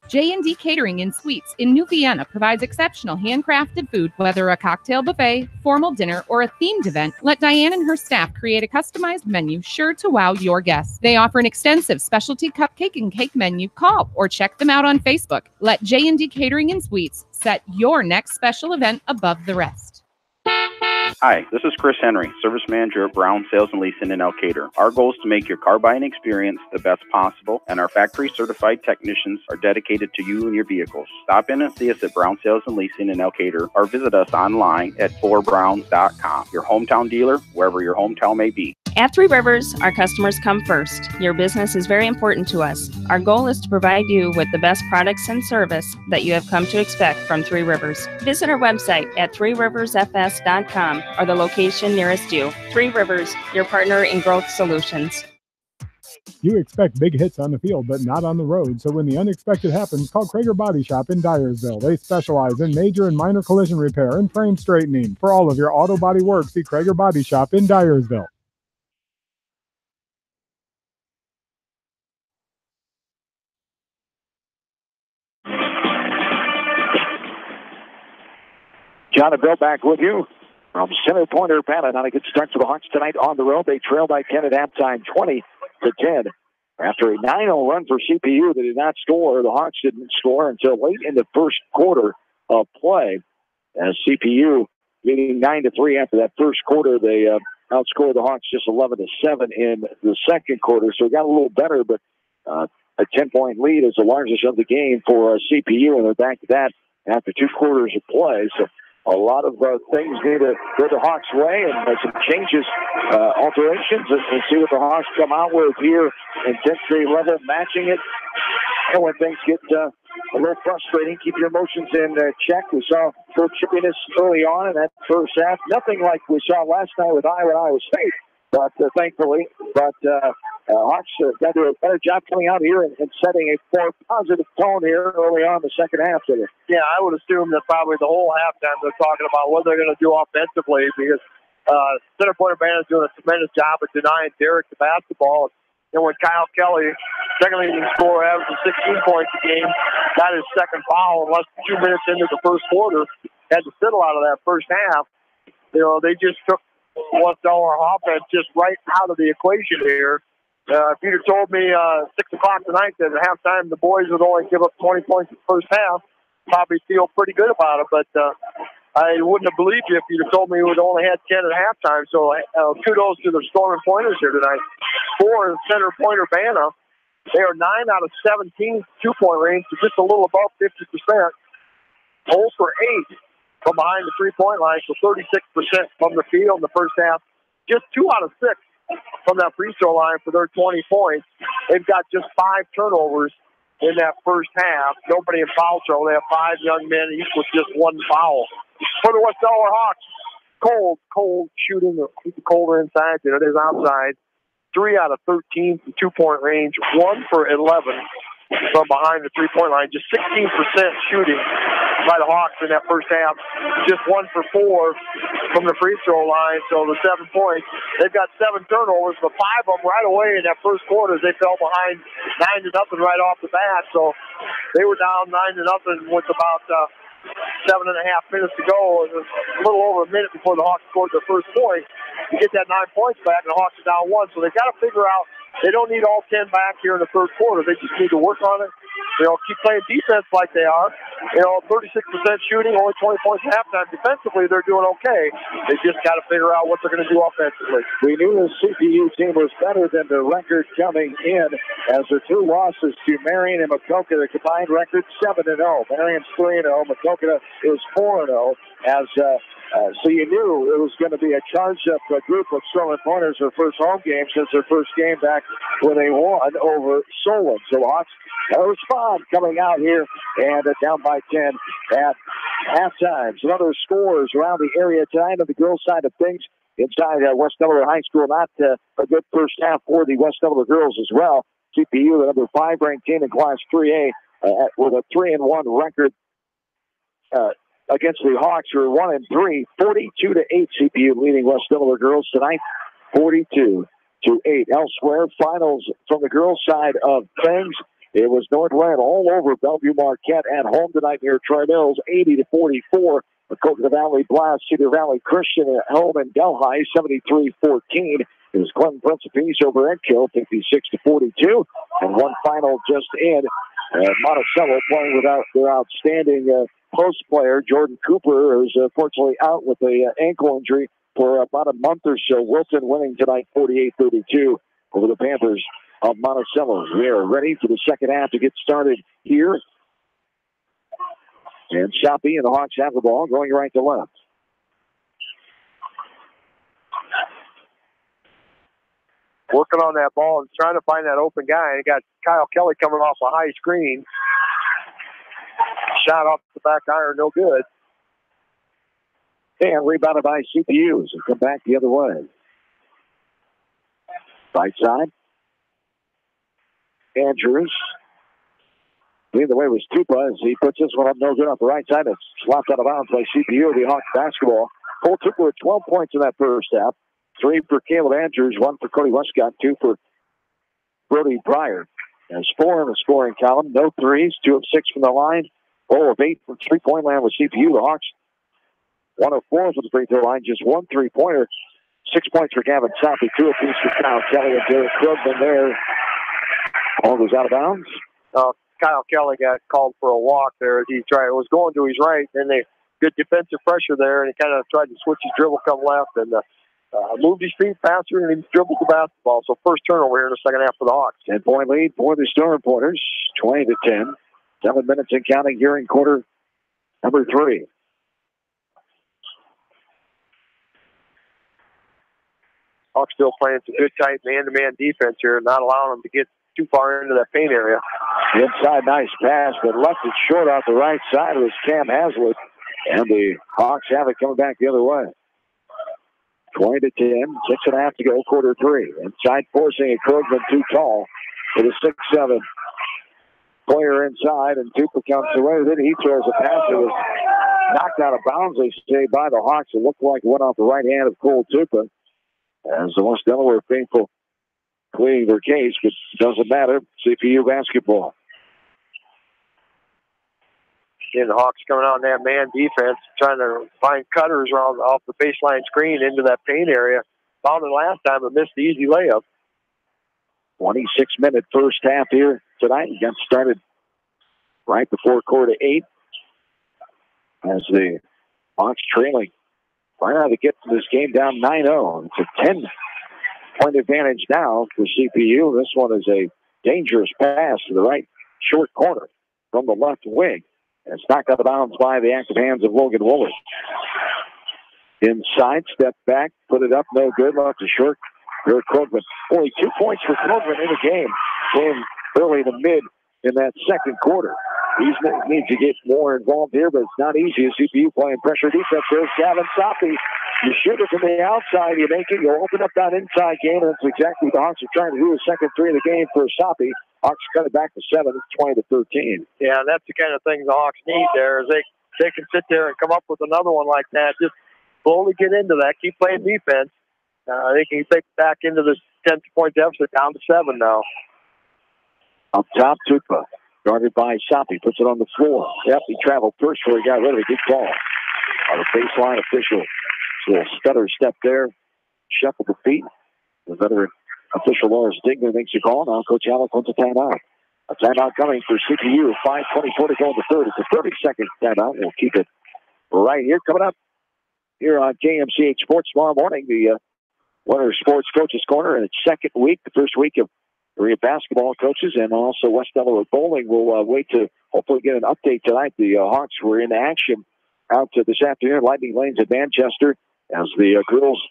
J&D Catering and Suites in New Vienna provides exceptional handcrafted food, whether a cocktail buffet, formal dinner, or a themed event. Let Diane and her staff create a customized menu sure to wow your guests. They offer an extensive specialty cupcake and cake menu. Call or check them out on Facebook. Let J&D Catering and Suites set your next special event above the rest. Hi, this is Chris Henry, Service Manager at Brown Sales and Leasing in Elkader. Our goal is to make your car buying experience the best possible, and our factory-certified technicians are dedicated to you and your vehicles. Stop in and see us at Brown Sales and Leasing in Elkader, or visit us online at FullerBrown.com. Your hometown dealer, wherever your hometown may be. At Three Rivers, our customers come first. Your business is very important to us. Our goal is to provide you with the best products and service that you have come to expect from Three Rivers. Visit our website at threeriversfs.com or the location nearest you. Three Rivers, your partner in growth solutions. You expect big hits on the field, but not on the road. So when the unexpected happens, call Krager Body Shop in Dyersville. They specialize in major and minor collision repair and frame straightening. For all of your auto body work, see Krager Body Shop in Dyersville. John and Bill back with you from Center Point, Urbana. Not a good start for the Hawks tonight on the road. They trail by 10 at halftime, 20-10. After a 9-0 run for CPU, they did not score. The Hawks didn't score until late in the first quarter of play. As CPU leading 9-3 after that first quarter, they outscored the Hawks just 11-7 in the second quarter. So it got a little better, but a 10-point lead is the largest of the game for CPU, and they're back to that after 2 quarters of play. So a lot of things need to go the Hawks' way, and some changes, alterations, and see what the Hawks come out with here. Intensity level matching it. And when things get a little frustrating, keep your emotions in check. We saw some chippiness early on in that first half. Nothing like we saw last night with Iowa State, but thankfully. But Hawks got to do a better job coming out here and setting a more positive tone here early on in the second half. Yeah, I would assume that probably the whole halftime they're talking about what they're going to do offensively, because Center Point Urbana is doing a tremendous job of denying Derek the basketball. And when Kyle Kelly, second leading scorer, averaging 16 points a game, got his second foul in less than 2 minutes into the first quarter, had to sit a lot of that first half. You know, they just took what's our offense just right out of the equation here. If you'd have told me 6 o'clock tonight that at halftime the boys would only give up 20 points in the first half, probably feel pretty good about it. But I wouldn't have believed you if you'd have told me we would only had 10 at halftime. So kudos to the Storm and Pointers here tonight. For Center Point Urbana, they are 9 out of 17 2-point range, so just a little above 50%. 0 for 8 from behind the 3-point line, so 36% from the field in the first half. Just 2 out of 6 from that free throw line for their 20 points. They've got just 5 turnovers in that first half. Nobody in foul trouble. They have 5 young men, each with just 1 foul. For the West Delaware Hawks, cold shooting. Keep it colder inside than it is outside. 3 out of 13 from 2-point range. 1 for 11 from behind the 3-point line. Just 16% shooting by the Hawks in that first half. Just 1 for 4 from the free throw line. So the 7 points. They've got 7 turnovers, but 5 of them right away in that first quarter. They fell behind 9-0 right off the bat. So they were down 9-0 with about 7.5 minutes to go. It was a little over a minute before the Hawks scored their first point. You get that 9 points back, and the Hawks are down 1. So they've got to figure out they don't need all 10 back here in the third quarter. They just need to work on it. You know, keep playing defense like they are. You know, 36% shooting, only 20 points at halftime. Defensively, they're doing okay. They just got to figure out what they're going to do offensively. We knew the CPU team was better than the record coming in, as the 2 losses to Marion and Maquoketa, the combined record 7-0. Marion's 3-0. Maquoketa is 4-0. So you knew it was going to be a charged-up group of Sterling Pointers, their first home game since their first game back when they won over Solon. So Hawks respond coming out here and down by 10 at halftime. Some other scores around the area tonight on the girls' side of things. inside West Delaware High School. Not a good first half for the West Delaware girls as well. CPU, the number 5 ranked team in Class 3A, with a 3-1 record against the Hawks, who are 1-3, 42-8. CPU leading West Delaware girls tonight, 42-8. Elsewhere, finals from the girls' side of things. It was Northland all over Bellevue Marquette at home tonight near Troy Mills, 80-44. The Coconut Valley Blast, Cedar Valley Christian at home in Delhi, 73-14. It was Clinton Principe over Edgehill, 56-42. And one final just in. Monticello playing without their outstanding post player, Jordan Cooper, who's fortunately out with an ankle injury for about a month or so. Wilson winning tonight 48-32 over the Panthers of Monticello. We are ready for the second half to get started here. And Shoppy and the Hawks have the ball going right to left. Working on that ball and trying to find that open guy. And got Kyle Kelly coming off a high screen. Shot off the back iron, no good. And rebounded by CPUs and come back the other way. Right side. Andrews. Leading the way was Tupa as he puts this one up no good off the right side. It's slapped out of bounds by CPU. The Hawks basketball. Cole Tupa with 12 points in that first half. 3 for Caleb Andrews, 1 for Cody Westcott, 2 for Brody Pryor. There's 4 in the scoring column. No threes, 2 of 6 from the line. 0 of 8 from three-point land with CPU. The Hawks 1 of 4 from the free throw line. Just 1 3-pointer. 6 points for Gavin Soppy, 2 apiece for Kyle Kelly and Derek Krugman there. Ball goes out of bounds. Kyle Kelly got called for a walk there as he was going to his right, and they good defensive pressure there, and he kind of tried to switch his dribble, come left, and moved his feet faster, and he dribbled the basketball. So first turnover here in the second half for the Hawks. 10-point lead for the Storm Pointers, 20-10. 7 minutes and counting here in quarter number 3. Hawks still playing some good tight man-to-man defense here, not allowing them to get too far into that paint area. Inside, nice pass, but left it short off the right side. It was Cam Hazlitt, and the Hawks have it coming back the other way. 20-10, 6.5 to go, quarter 3. Inside, forcing a Krugman too tall for the 6'7" player inside, and Tupa comes away with it. He throws a pass that was knocked out of bounds, they say, by the Hawks. It looked like it went off the right hand of Cole Tupa. As the West Delaware faithful pleading their case, but it doesn't matter. CPU basketball. And the Hawks coming out in that man defense, trying to find cutters around off the baseline screen into that paint area. Found it last time, but missed the easy layup. 26-minute first half here tonight. Got started right before quarter 8 as the Hawks trailing. Right now to get this game down 9-0. It's a 10-point advantage now for CPU. This one is a dangerous pass to the right short corner from the left wing. And it's knocked out of bounds by the active hands of Logan Woolley. Inside, step back, put it up, no good. Left to short. Derek Krugman. Only 2 points for Krugman in the game. Came early to mid in that second quarter. He needs to get more involved here, but it's not easy. As CPU playing pressure defense. There's Gavin Soppy. You shoot it from the outside, you make it, you open up that inside game, and that's exactly what the Hawks are trying to do. The second 3 of the game for Soppy. Hawks cut it back to 7. It's 20-13. Yeah, and that's the kind of thing the Hawks need there, is they can sit there and come up with another one like that. Just slowly get into that, keep playing defense. They can take back into this 10-point deficit down to 7 now. Up top, Tupa. Guarded by Soppy, puts it on the floor. Yep, he traveled first before he got rid of it. Good call. On the baseline official. A little stutter step there. Shuffled the feet. The veteran official Lawrence Dignan makes a call. Now Coach Alec wants a timeout. A timeout coming for CPU. 5:24 to go in the third. It's a 30-second timeout. We'll keep it right here. Coming up here on KMCH Sports tomorrow morning, the Winter Sports Coaches Corner in its second week, the first week of area basketball coaches, and also West Delaware Bowling. We'll wait to hopefully get an update tonight. The Hawks were in action out this afternoon. Lightning Lanes at Manchester as the girls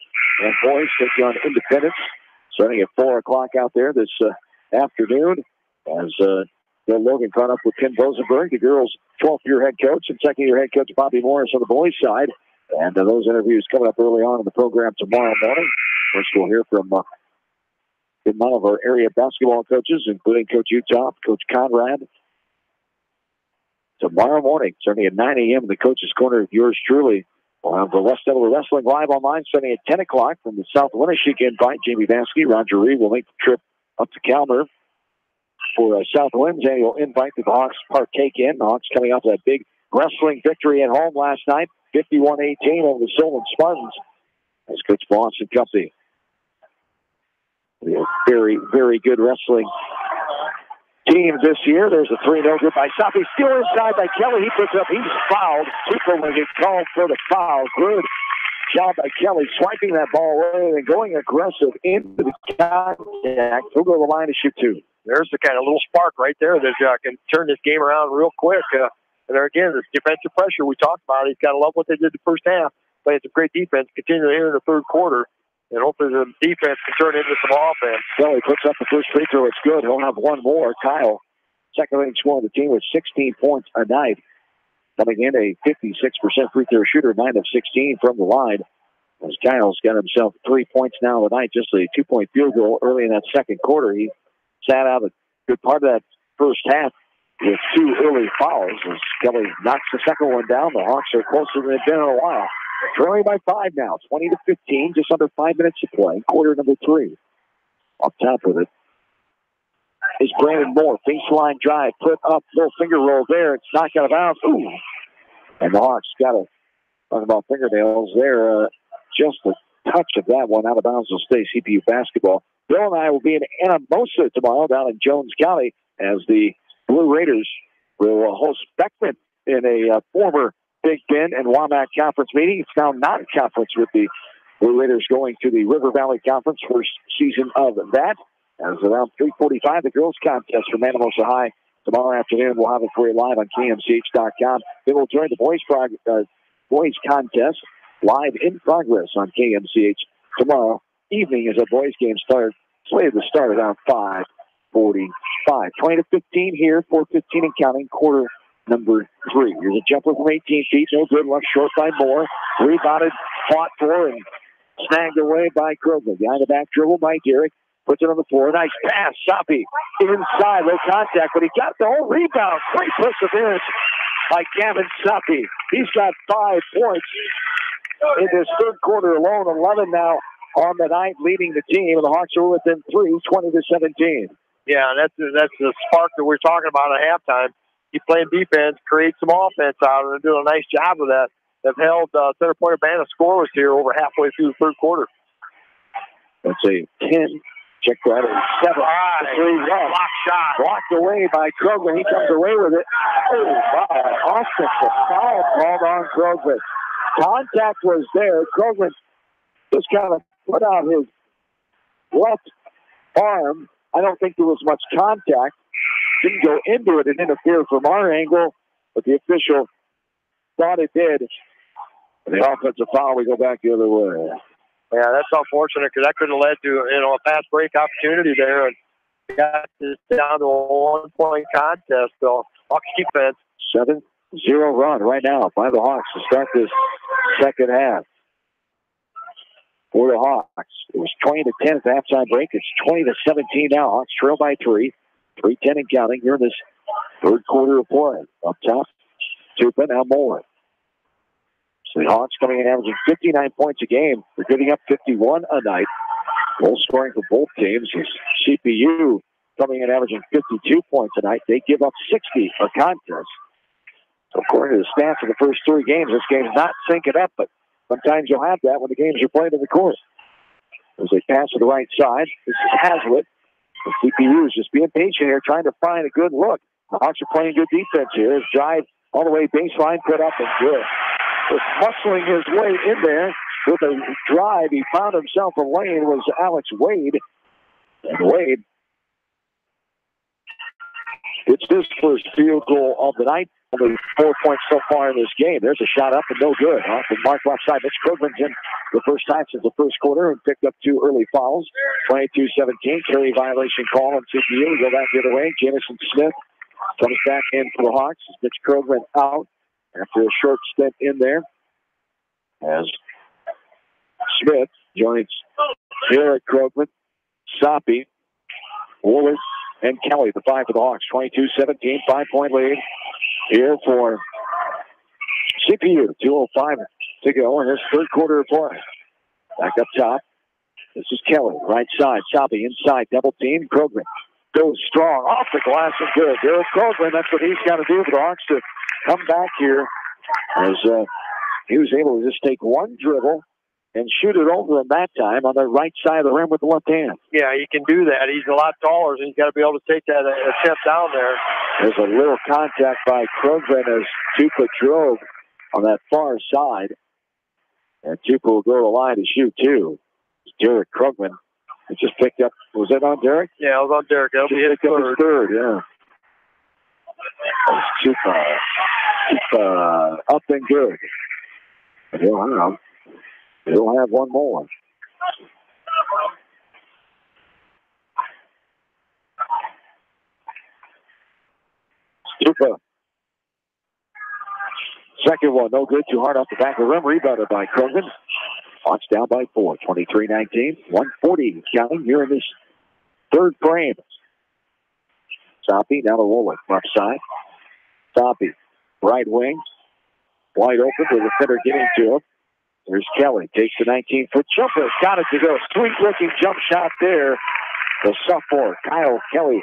and boys take on Independence. Starting at 4 o'clock out there this afternoon as Bill Logan caught up with Ken Rosenberg, the girls' 12th-year head coach, and second-year head coach Bobby Morris on the boys' side And those interviews coming up early on in the program tomorrow morning. First, we'll hear from one of our area basketball coaches, including Coach Utah, Coach Conrad. Tomorrow morning, starting at 9 a.m. in the Coach's Corner with yours truly. We'll have the West Delaware Wrestling live online starting at 10 o'clock from the South Winneshiek invite. Jamie Vansky, Roger Reed will make the trip up to Calmer for South Wind's annual invite that the Hawks partake in. The Hawks coming off that big wrestling victory at home last night, 51-18 over the Sylvan Spartans. As Coach Boss and company. We have very, very good wrestling teams this year. There's a 3-0 good by Safi. Still inside by Kelly. He puts up. He's fouled. Cooper will get called for the foul. Good job by Kelly swiping that ball away and going aggressive into the contact. He'll go to the line to shoot 2. There's the kind of little spark right there that can turn this game around real quick. And there again, this defensive pressure we talked about. He's got to love what they did the first half. Playing some great defense, continuing here in the third quarter. And hopefully the defense can turn into some offense. Kelly puts up the first free throw. It's good. He'll have one more. Kyle, second leading scorer of the team with 16 points a night. Coming in a 56% free throw shooter, 9 of 16 from the line. As Kyle's got himself 3 points now tonight, just a 2-point field goal early in that second quarter. He sat out a good part of that first half with 2 early fouls. As Kelly knocks the second one down, the Hawks are closer than they've been in a while. Trailing by 5 now, 20-15, just under 5 minutes to play. Quarter number 3. Up top with it is Brandon Moore. Baseline drive, put up, little finger roll there. It's knocked out of bounds. Ooh. And the Hawks got to talk about fingernails there. Just a touch of that one out of bounds will stay CPU basketball. Bill and I will be in Anamosa tomorrow down in Jones County as the Blue Raiders will host Beckman in a former Big Bend and WAMAC conference meeting. It's now not a conference with the Blue Raiders going to the River Valley Conference, first season of that. As around 3:45, the girls contest from Anamosa High tomorrow afternoon. We'll have it for you live on KMCH.com. Then we'll join the boys contest live in progress on KMCH tomorrow evening as a boys game starts. Slated to start around 5:45. 20-15 here, 4:15 and counting, quarter number 3. Here's a jumper from 18 feet. No good. Left short by Moore. Rebounded, fought for, and snagged away by Kroger. Behind the back dribble by Derek. Puts it on the floor. Nice pass. Soppy inside. Low contact, but he got the whole rebound. Great perseverance by Gavin Soppy. He's got 5 points in this third quarter alone. 11 now on the night, leading the team. And the Hawks are within 3, 20-17. Yeah, that's the spark that we're talking about at halftime. Keep playing defense, create some offense out, and they're doing a nice job of that. They've held Center Point Amana scoreless here over halfway through the third quarter. That's a 10. Check that out. 7. Block shot. Blocked away by Kroger. He comes away with it. Oh, wow. Offensive foul called on Kroger. Contact was there. Kroger just kind of put out his left arm. I don't think there was much contact. Didn't go into it and interfere from our angle, but the official thought it did. And the offensive foul, we go back the other way. Yeah, that's unfortunate because that could have led to a fast break opportunity there, and got this down to a 1-point contest. So Hawks defense 7-0 run right now by the Hawks to start this second half. For the Hawks, it was 20-10 at the halftime break. It's 20-17 now. Hawks trail by 3. 3:10 and counting here in this third quarter of play. Up top, Tupa, now Moore. So the Hawks coming in averaging 59 points a game. They're giving up 51 a night. Goal scoring for both teams is CPU coming in averaging 52 points a night. They give up 60 a contest. So according to the stats of the first 3 games, this game's not syncing up, but sometimes you'll have that when the games are played in the court. As they pass to the right side, this is Hazlitt. The CPU is just being patient here, trying to find a good look. The Hawks are playing good defense here. His drive all the way baseline, put up and good. Just muscling his way in there with a drive. He found himself a lane. Was Alex Wade. And Wade, it's his first field goal of the night. Only 4 points so far in this game. There's a shot up and no good. Off the mark left side. Mitch Krugman's in the first time since the first quarter and picked up 2 early fouls. 22-17. Carry violation call on CPU. We go back the other way. Jamison Smith comes back in for the Hawks. Mitch Krugman out after a short stint in there. as Smith joins Derek Krogman, Soppy, Woolard, and Kelly, the 5 for the Hawks. 22-17, 5-point lead here for CPU. 2:05 to go in this third quarter of play. Back up top. This is Kelly, right side. Soppy inside, double team. Krogman goes strong off the glass and good. Derek Krogman, that's what he's got to do for the Hawks to come back here, as he was able to just take one dribble and shoot it over him that time on the right side of the rim with the left hand. Yeah, he can do that. He's a lot taller, so he's got to be able to take that attempt down there. There's a little contact by Krogman as Tupa drove on that far side. And Tupa will go to the line to shoot two. Derek Krogman. He just picked up. Was that on Derek? Yeah, it was on Derek. That'll be his third. Yeah. Tupa up and good. He'll have one more. Tupa. Second one, no good. Too hard off the back of the rim. Rebounded by Krogman. Hawks down by 4. 23-19. 1:40 counting here in this third frame. Soppy now to Woolard. Left side. Soppy. Right wing. Wide open with the defender getting to him. There's Kelly. Takes the 19-foot jumper. Got it to go. Sweet-looking jump shot there. The sophomore, Kyle Kelly,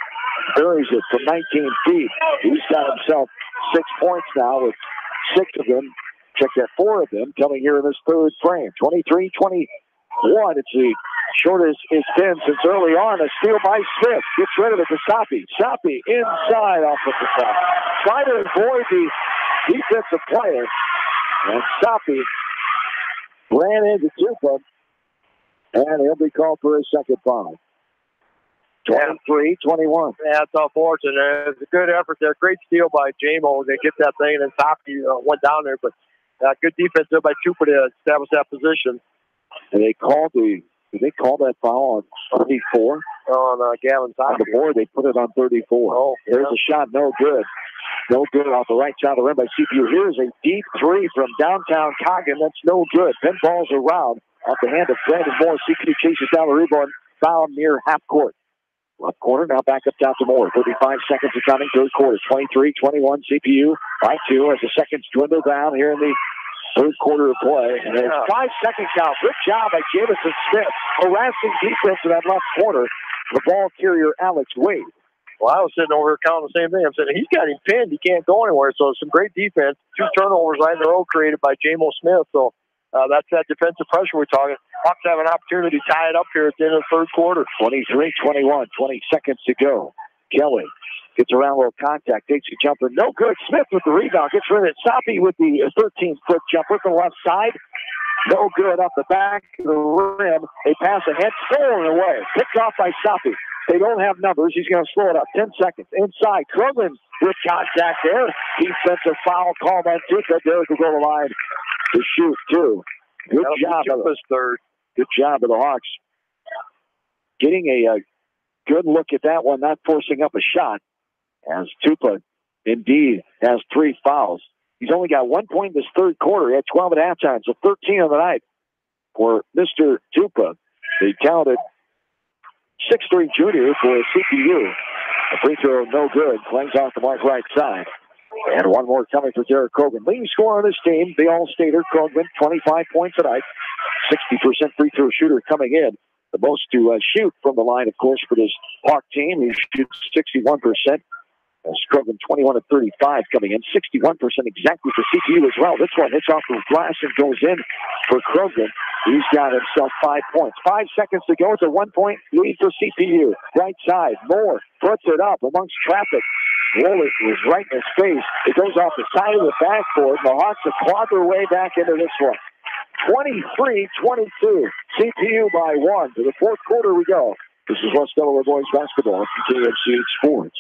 buries it from 19 feet. He's got himself 6 points now with 6 of them. Check that, 4 of them coming here in this third frame. 23-21. It's the shortest it's been since early on. A steal by Smith. Gets rid of it to Soppy. Soppy inside off of the top. Trying to avoid the defensive player. And Soppy ran into Tupa. And he'll be called for his second foul. 23-21. Yeah, it's unfortunate. It's a good effort there. Great steal by J-Mo. They get that thing, and then Soppy went down there. But good defense there by Tupa to establish that position. And did they call that foul on 34? On Gavin Soppy. On the board, they put it on 34. Oh, yeah. There's a shot, no good. No good off the right side of the rim by CPU. Here's a deep three from downtown Coggin. That's no good. Pinballs around off the hand of Brandon Moore. CPU chases down the rebound, foul near half court. Left corner, now back up top to Moore. 35 seconds of counting, third quarter. 23-21, CPU by 2 as the seconds dwindle down here in the third quarter of play. And there's 5-second count. Good job by Jamison Smith. Harassing defense in that left corner. The ball carrier, Alex Wade. Well, I was sitting over here counting the same thing. I'm saying, he's got him pinned. He can't go anywhere. So some great defense. 2 turnovers right in a row created by J-Mo Smith. So that's that defensive pressure we're talking. Hawks have an opportunity to tie it up here at the end of the third quarter. 23-21, 20 seconds to go. Kelly gets around a little contact, takes a jumper. No good. Smith with the rebound. Gets rid of it. Soppy with the 13-foot jumper from the left side. No good off the back of the rim. They pass ahead, stolen away. Picked off by Soppy. They don't have numbers. He's going to slow it up. 10 seconds. Inside. Krugman with contact there. Defensive foul call by Tupa. Derek will go to the line to shoot, too. Good job of the Hawks. Getting a good look at that one, not forcing up a shot, as Tupa indeed has 3 fouls. He's only got 1 point in this third quarter. He had 12 at halftime, so 13 on the night for Mr. Tupa, the talented 6'3" junior for CPU. A free throw, no good. Clings off the mark right side. And one more coming for Derek Krogman. Leading scorer on this team, the All-Stater, Krogman, 25 points tonight. 60% free throw shooter coming in. The most to shoot from the line, of course, for this Hawk team. He shoots 61%. Krogman 21 of 35 coming in. 61% exactly for CPU as well. This one hits off the glass and goes in for Krogman. He's got himself 5 points. 5 seconds to go. It's a 1-point lead for CPU. Right side, Moore puts it up amongst traffic. Woolard was right in his face. It goes off the side of the backboard. The Hawks have clawed their way back into this one. 23-22. CPU by 1. To the fourth quarter we go. This is West Delaware Boys Basketball at KMCH Sports.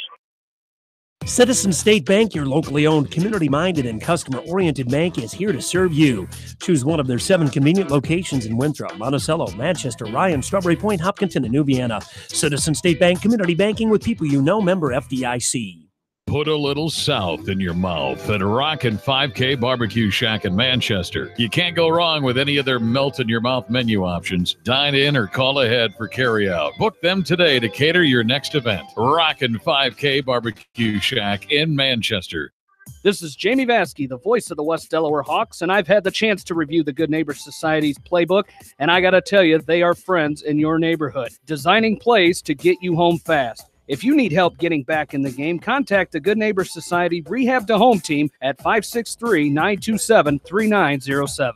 Citizen State Bank, your locally owned, community-minded, and customer-oriented bank, is here to serve you. Choose one of their 7 convenient locations in Winthrop, Monticello, Manchester, Ryan, Strawberry Point, Hopkinton, and New Vienna. Citizen State Bank, community banking with people you know, member FDIC. Put a little South in your mouth at Rockin' 5K Barbecue Shack in Manchester. You can't go wrong with any of their melt-in-your-mouth menu options. Dine in or call ahead for carry-out. Book them today to cater your next event. Rockin' 5K Barbecue Shack in Manchester. This is Jamie Vaskey, the voice of the West Delaware Hawks, and I've had the chance to review the Good Neighbor Society's playbook, and I got to tell you, they are friends in your neighborhood, designing plays to get you home fast. If you need help getting back in the game, contact the Good Neighbor Society Rehab to Home team at 563-927-3907.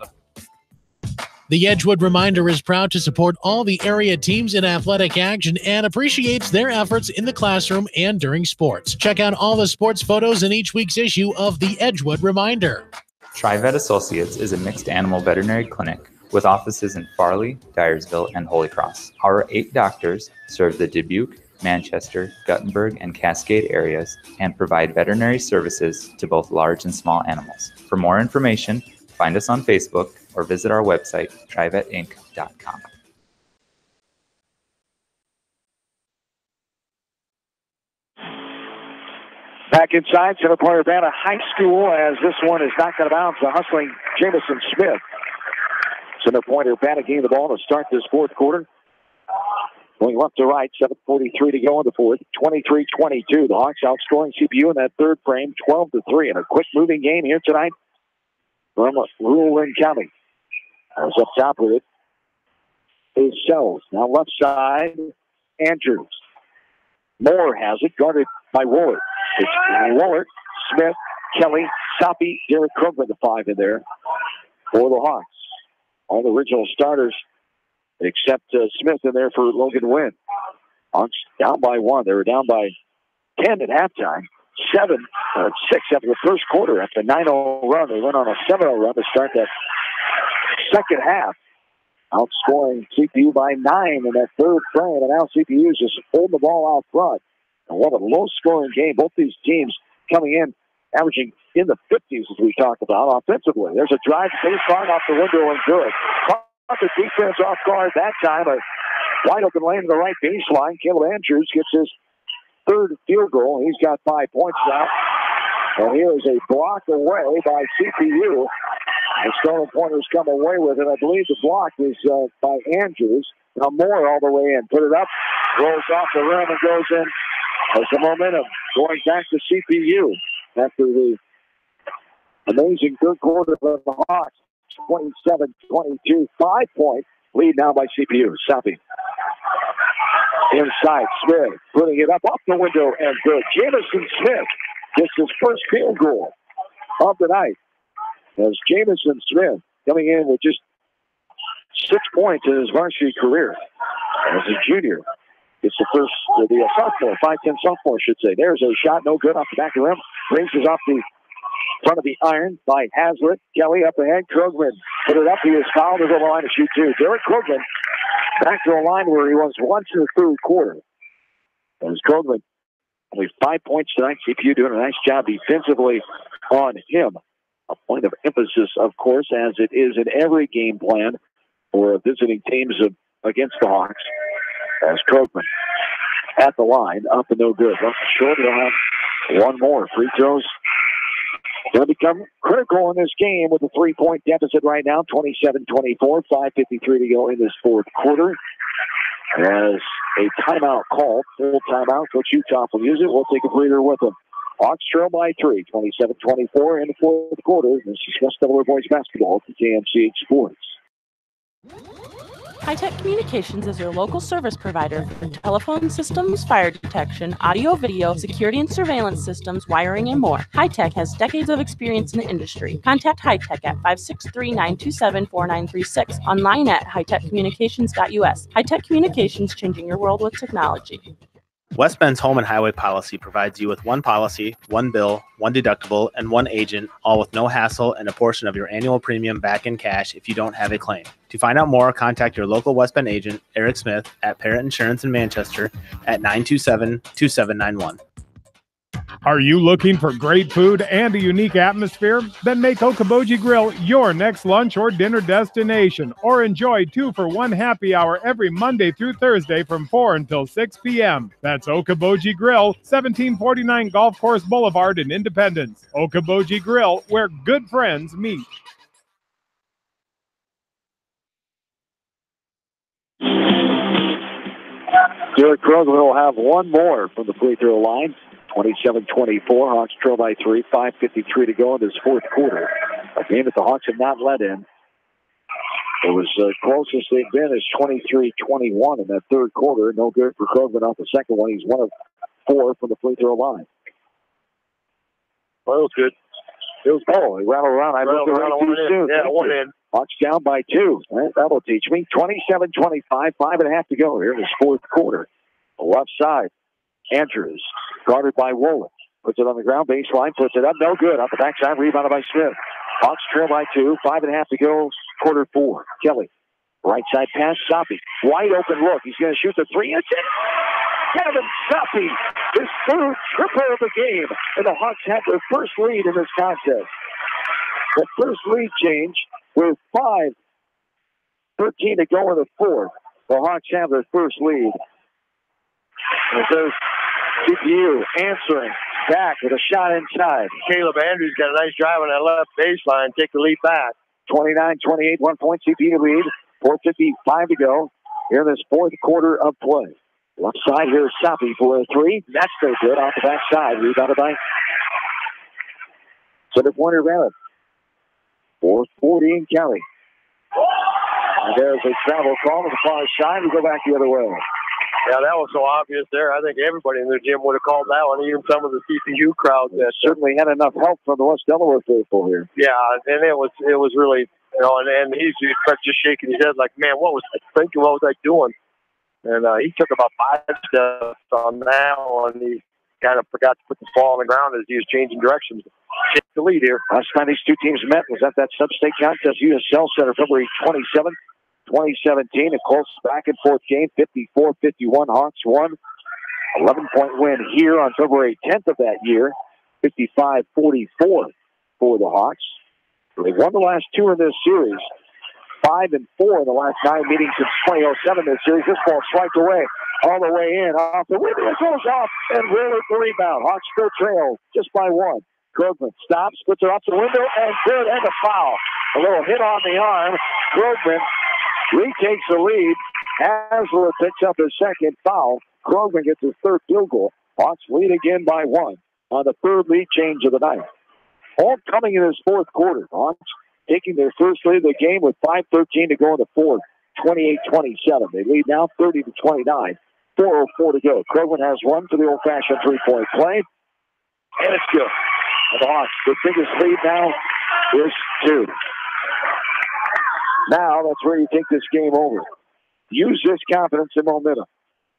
The Edgewood Reminder is proud to support all the area teams in athletic action and appreciates their efforts in the classroom and during sports. Check out all the sports photos in each week's issue of the Edgewood Reminder. TriVet Associates is a mixed animal veterinary clinic with offices in Farley, Dyersville, and Holy Cross. Our 8 doctors serve the Dubuque, Manchester, Guttenberg, and Cascade areas and provide veterinary services to both large and small animals. For more information, find us on Facebook or visit our website, trivetinc.com. Back inside, Center Point Urbana High School as this one is knocked out of bounds. The hustling Jamison Smith. Center Point Urbana gained the ball to start this fourth quarter. Going left to right, 7:43 to go in the fourth, 23-22. The Hawks outscoring CPU in that third frame, 12-3. In a quick-moving game here tonight from Rural County. I was up top with it is Sells. Now left side, Andrews. Moore has it, guarded by Woolard. It's Woolard, Smith, Kelly, Soppy, Derek Krugman, the 5 in there for the Hawks. All the original starters except Smith in there for Logan Wynn. Hawks down by 1. They were down by 10 at halftime. 6 after the first quarter. After a 9-0 run, they went on a 7-0 run to start that second half. Outscoring CPU by 9 in that third frame. And now CPU is just holding the ball out front. And what a low-scoring game. Both these teams coming in, averaging in the 50s, as we talked about, offensively. There's a drive, baseline off the window and good. The defense off guard that time. A wide open lane to the right baseline. Caleb Andrews gets his third field goal. He's got 5 points now. And here is a block away by CPU. The Stone Pointers come away with it. I believe the block is by Andrews. Now Moore all the way in. Put it up. Rolls off the rim and goes in. There's the momentum going back to CPU after the amazing third quarter of the Hawks. 27-22, 5-point lead now by CPU. Soppy inside, Smith putting it up off the window and good. Jamison Smith gets his first field goal of the night as Jamison Smith coming in with just 6 points in his varsity career as a junior. It's the first, the sophomore, 5'10 sophomore, should say. There's a shot, no good off the back of the rim. Races off the front of the iron by Hazlitt. Kelly up ahead. Krugman put it up. He was fouled. There's a line to shoot two. Derek Krugman back to a line where he was once in the third quarter. As Krugman, only 5 points tonight. CPU doing a nice job defensively on him. A point of emphasis, of course, as it is in every game plan for visiting teams against the Hawks. As Krugman at the line, up and no good. Left short, he'll have one more. Free throws going to become critical in this game with a 3-point deficit right now, 27-24, 5:53 to go in this fourth quarter. As a timeout called, full timeout, Coach Utah will use it. We'll take a breather with them. Hawks trail by 3, 27-24 in the fourth quarter. This is West Delaware boys basketball to KMCH Sports. High-Tech Communications is your local service provider for telephone systems, fire detection, audio, video, security and surveillance systems, wiring, and more. High-Tech has decades of experience in the industry. Contact High-Tech at 563-927-4936, online at hightechcommunications.us. High-Tech Communications, changing your world with technology. West Bend's home and highway policy provides you with one policy, one bill, one deductible, and one agent, all with no hassle and a portion of your annual premium back in cash if you don't have a claim. To find out more, contact your local West Bend agent, Eric Smith, at Parrott Insurance in Manchester at 927-2791. Are you looking for great food and a unique atmosphere? Then make Okoboji Grill your next lunch or dinner destination, or enjoy 2-for-1 happy hour every Monday through Thursday from 4 until 6 p.m. That's Okoboji Grill, 1749 Golf Course Boulevard in Independence. Okoboji Grill, where good friends meet. Derek Kroger will have one more from the free throw line. 27-24. Hawks trail by 3. 5:53 to go in this fourth quarter. A game that the Hawks have not led in. It was closest they've been is 23-21 in that third quarter. No good for Kroger off the second one. He's 1 of 4 from the free throw line. Well, it was good. It was, he rattled around. I looked around too soon. Yeah, one in. Hawks down by 2. That'll teach me. 27-25, 5.5 to go here in this fourth quarter. The left side. Andrews, guarded by Wolin. Puts it on the ground, baseline, puts it up. No good. Off the backside, rebounded by Smith. Hawks trail by 2. 5.5 to go. Quarter 4. Kelly. Right side pass, Soppy. Wide open look. He's going to shoot the 3. It's in. Kevin Soppy, his third triple of the game. And the Hawks have their first lead in this contest. The first lead change with 5:13 to go in the fourth. The Hawks have their first lead. And there's CPU answering back with a shot inside. Caleb Andrews got a nice drive on that left baseline. Take the lead back. 29-28, 1 point CPU lead. 4:55 to go here in this fourth quarter of play. Left side here is Soppy for a 3. That's no good. Off the backside. Rebounded by center pointer Rabbit. 4:40 in Kelly. And there's a travel call to the far side. We go back the other way. Yeah, that was so obvious there. I think everybody in the gym would have called that one, even some of the CPU crowd. That certainly had enough help from the West Delaware faithful here. Yeah, and it was really, and he's just shaking his head like, man, what was I thinking? What was I doing? And he took about 5 steps on that one. He kind of forgot to put the ball on the ground as he was changing directions. Take the lead here. Last time these two teams met was at that sub-state contest, USL Center, February 27th. 2017, a close back-and-forth game, 54-51. Hawks won. 11-point win here on February 10th of that year, 55-44 for the Hawks. They've won the last 2 in this series, 5-4 in the last 9 meetings since 2007 this series. This ball swiped away, all the way in, off the window. It goes off, and really the rebound. Hawks still trail just by 1. Krogman stops, puts it off the window, and good, and a foul. A little hit on the arm. Krogman retakes the lead. Hasler picks up his second foul. Krogman gets his third field goal. Hawks lead again by 1 on the third lead change of the night. All coming in this fourth quarter. Hawks taking their first lead of the game with 5:13 to go in the fourth. 28-27. They lead now 30-29. 4:04 to go. Krogman has 1 for the old-fashioned three-point play. And it's good. And the Hawks, their biggest lead now is 2. Now, that's where you take this game over. Use this confidence and momentum.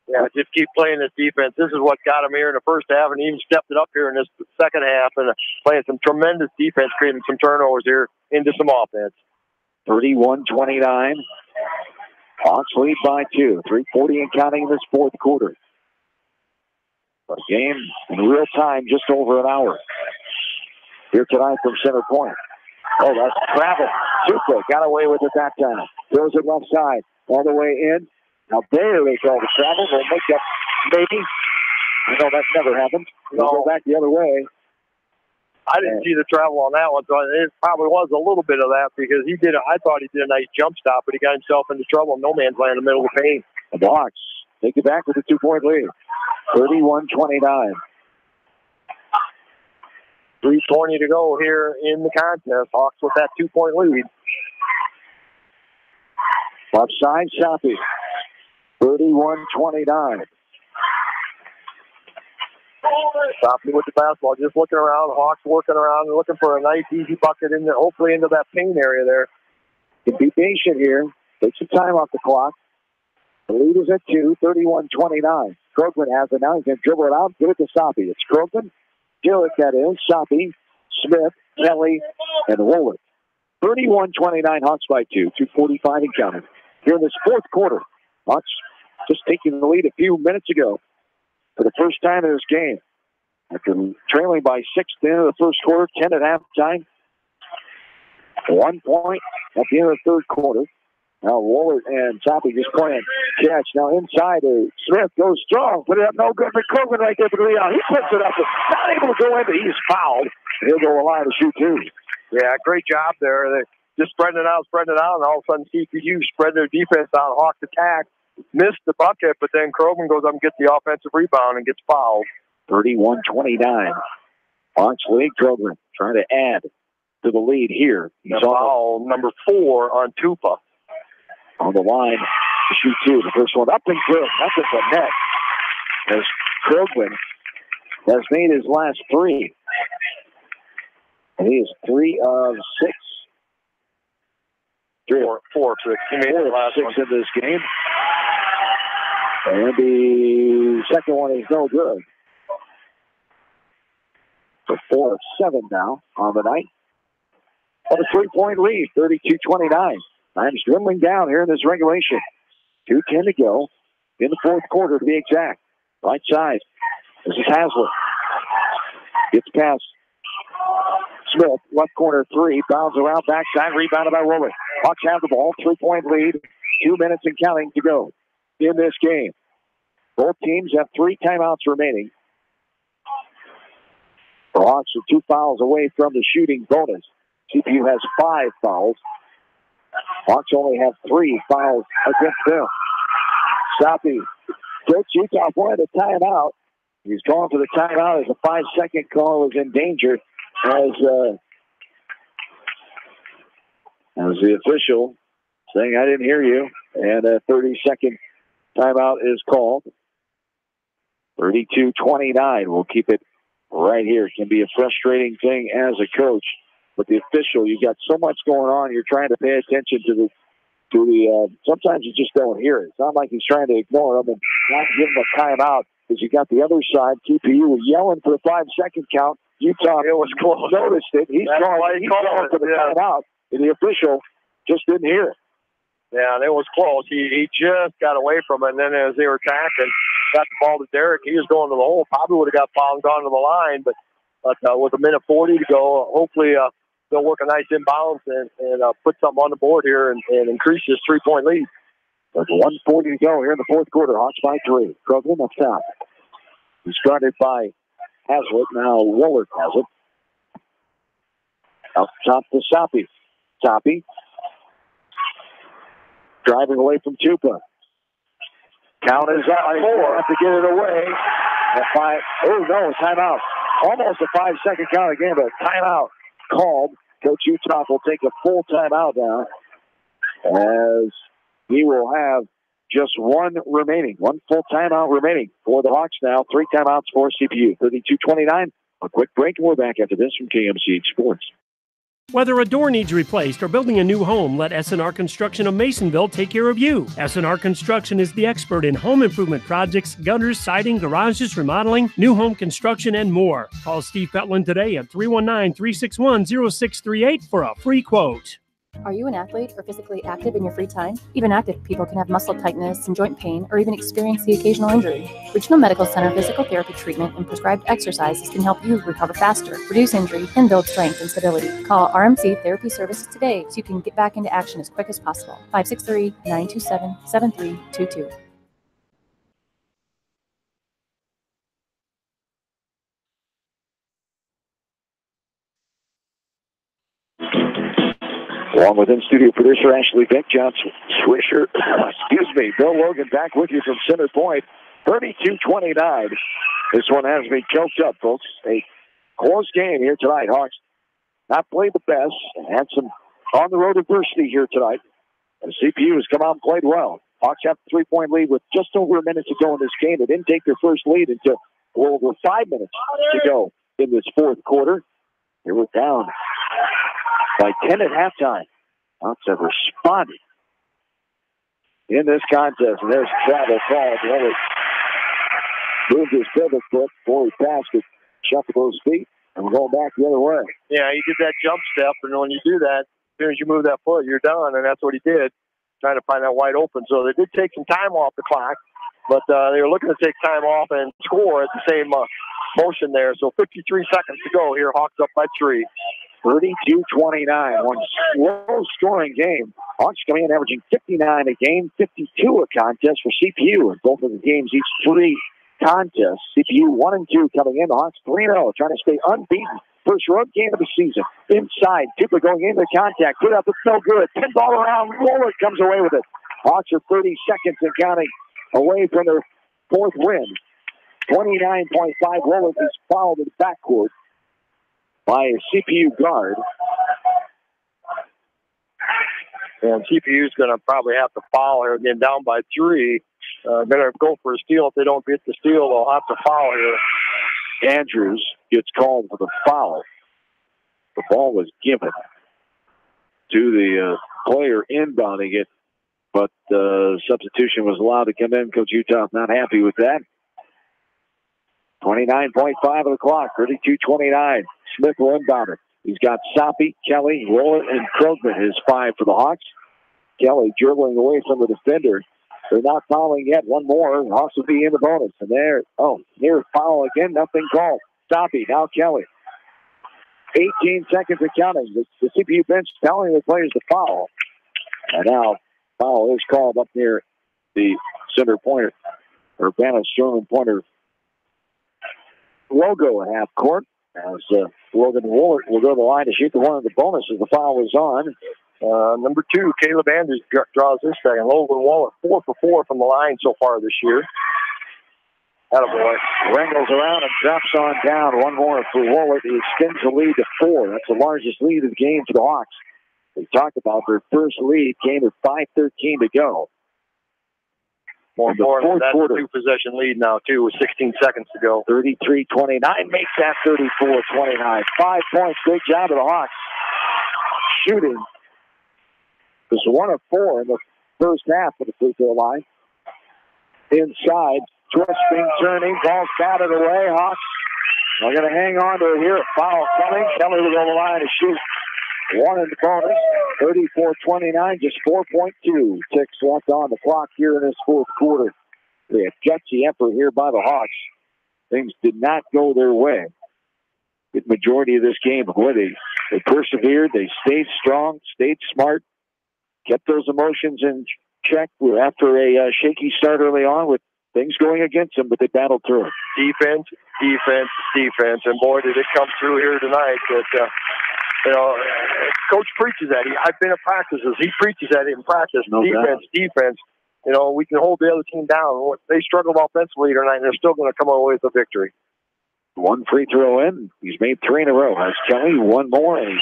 Yeah, just keep playing this defense. This is what got him here in the first half, and even stepped it up here in this second half, and playing some tremendous defense, creating some turnovers here into some offense. 31-29. Hawks lead by 2. 3:40 and counting in this fourth quarter. A game in real time, just over an hour. Here tonight from center point. Oh, that's travel. Super got away with it that time. Throws it left side. All the way in. Now there they call the travel. They'll make up maybe. I know that's never happened. They'll go back the other way. I didn't see the travel on that one, so it probably was a little bit of that because I thought he did a nice jump stop, but he got himself into trouble. No man's land in the middle of the paint. The Hawks take it back with a 2-point lead. 31-29. 3:20 to go here in the contest. Hawks with that 2-point lead. Left side, Soppy. 31-29. Soppy with the basketball, just looking around. Hawks working around and looking for a nice, easy bucket in there, hopefully into that paint area there. Can be patient here. Take some time off the clock. The lead is at 2, 31-29. Krogman has it now. He's going to dribble it out, give it to Soppy. It's Krogman. Dillick, that is. Soppy, Smith, Kelly, and Woolard. 31-29, Hawks by 2. 2:45 and counting. Here in this fourth quarter, Hawks just taking the lead a few minutes ago for the first time in this game. After trailing by 6 at the end of the first quarter, 10 at halftime. 1 point at the end of the third quarter. Now Woolard and Toppy just playing catch. Now inside, Smith goes strong. Put it up, no good for Coleman right there for the rebound. He puts it up, but not able to go in, but he's fouled. He'll go a line to shoot two. Yeah, great job there. They just spreading it out, and all of a sudden CPU spread their defense out. Hawks attack, missed the bucket, but then Krogman goes up and gets the offensive rebound and gets fouled. 31-29. Hawks lead. Krogman trying to add to the lead here. He's foul number 4 on Tupa. On the line to shoot two. The first one up and good. Nothing but net. As Krogman has made his last 3. And he is 3 of 6. 4 of 6. He made the last 6 one in this game. And the second one is no good. So 4 of 7 now on the night. And a 3-point lead, 32-29. Time's dwindling down here in this regulation. 2:10 to go in the fourth quarter to be exact. Right side. This is Haslett. Gets past Smith. Left corner 3. Bounds around backside. Rebounded by Woolard. Hawks have the ball. 3-point lead. 2 minutes and counting to go in this game. Both teams have 3 timeouts remaining. The Hawks are 2 fouls away from the shooting bonus. CPU has 5 fouls. Hawks only have 3 fouls against them. Soppy. Coach Utah wanted a timeout. He's calling for the timeout as the 5-second call was in danger as the official saying, I didn't hear you. And a 30-second timeout is called. 32-29. We'll keep it right here. It can be a frustrating thing as a coach. But the official, you've got so much going on. You're trying to pay attention to the. Sometimes you just don't hear it. It's not like he's trying to ignore them and not give them a timeout. Because you got the other side, TPU was yelling for the 5-second count. Utah it was close. Noticed it. He's calling for the timeout, and the official just didn't hear it. Yeah, and it was close. He just got away from it, and then as they were attacking, got the ball to Derek. He was going to the hole. Probably would have got fouled and gone to the line, but with a minute 40 to go, hopefully they'll work a nice inbounds and put something on the board here and increase this 3-point lead. There's 1:40 to go here in the fourth quarter. Hawks by 3. Krogman up top. He's guarded by Haslett. Now Woolard has it. Up top to Soppy. Soppy driving away from Tupa. Count is up. 4. Have to get it away. At 5. Oh, no, timeout. Almost a 5-second count again, but timeout called. Coach Utah will take a full timeout now as he will have just 1 remaining. 1 full timeout remaining for the Hawks now. 3 timeouts for CPU. 32-29. A quick break, and we're back after this from KMCH Sports. Whether a door needs replaced or building a new home, let S&R Construction of Masonville take care of you. S&R Construction is the expert in home improvement projects, gutters, siding, garages, remodeling, new home construction, and more. Call Steve Petland today at 319-361-0638 for a free quote. Are you an athlete or physically active in your free time? Even active people can have muscle tightness and joint pain or even experience the occasional injury. Regional Medical Center physical therapy treatment and prescribed exercises can help you recover faster, reduce injury, and build strength and stability. Call RMC Therapy Services today so you can get back into action as quick as possible. 563-927-7322. Along with in-studio producer Ashley Beck, John Swisher, Bill Logan back with you from center point. 32-29. This one has been choked up, folks. A close game here tonight. Hawks not played the best. Had some on-the-road adversity here tonight. And CPU has come out and played well. Hawks have a 3-point lead with just over a minute to go in this game. They didn't take their first lead until over 5 minutes to go in this fourth quarter. They were down by 10 at halftime. Hawks have responded in this contest. And there's travel call. Woolard moved his pivot foot before he passed it, shuffled his feet, and we're going back the other way. Yeah, he did that jump step, and when you do that, as soon as you move that foot, you're done, and that's what he did, trying to find that wide open. So they did take some time off the clock, but they were looking to take time off and score at the motion there. So 53 seconds to go here. Hawks up by 3. 32-29. One slow-scoring game. Hawks coming in averaging 59 a game, 52 a contest for CPU. In both of the games, each 3 contests. CPU 1-2 coming in. The Hawks 3-0, trying to stay unbeaten. First road game of the season. Inside, Cooper going into contact. Put up, it's no good. Pinball around. Roller comes away with it. Hawks are 30 seconds and counting away from their 4th win. 29.5. Roller is fouled in the backcourt by a CPU guard. And CPU is going to probably have to foul here again, down by 3. Going to go for a steal. If they don't get the steal, they'll have to foul here. Andrews gets called for the foul. The ball was given to the player inbounding it, but substitution was allowed to come in. Coach Utah not happy with that. 29.5 of the clock, 32-29. Smith will inbound it. He's got Soppy, Kelly, Roller, and Krogman is 5 for the Hawks. Kelly dribbling away from the defender. They're not fouling yet. One more. Hawks will be in the bonus. And there, near foul again. Nothing called. Soppy, now Kelly. 18 seconds of counting. The CPU bench telling the players to foul. And now foul is called up near the center pointer, Urbana Sherman pointer logo at half court. As Logan Woolert will go to the line to shoot the one of the bonuses. The foul is on. Number 2, Caleb Andrews draws this second. Logan Woolert 4 for 4 from the line so far this year. Attaboy. Wrangles around and drops on down. One more for Woolert. He extends the lead to 4. That's the largest lead of the game for the Hawks. We talked about their first lead came with 5:13 to go. More important, that's a 2-possession lead now, too, with 16 seconds to go. 33-29 makes that 34-29. 5 points. Great job of the Hawks. Shooting. Just 1 of 4 in the first half of the free throw line. Inside, twisting, turning, ball's batted away. Hawks are going to hang on to it here. A foul coming. Kelly will go to the line to shoot. 1 in the bonus. 34-29, just 4.2 ticks left on the clock here in this 4th quarter. A gutsy effort here by the Hawks. Things did not go their way. Good majority of this game, but boy, they persevered. They stayed strong, stayed smart, kept those emotions in check after a shaky start early on with things going against them, but they battled through it. Defense, and boy, did it come through here tonight. That Coach preaches that. I've been at practices. He preaches that in practice. No defense. We can hold the other team down. They struggled offensively tonight, and they're still going to come away with a victory. 1 free throw in. He's made 3 in a row. Has Kelly 1 more, and he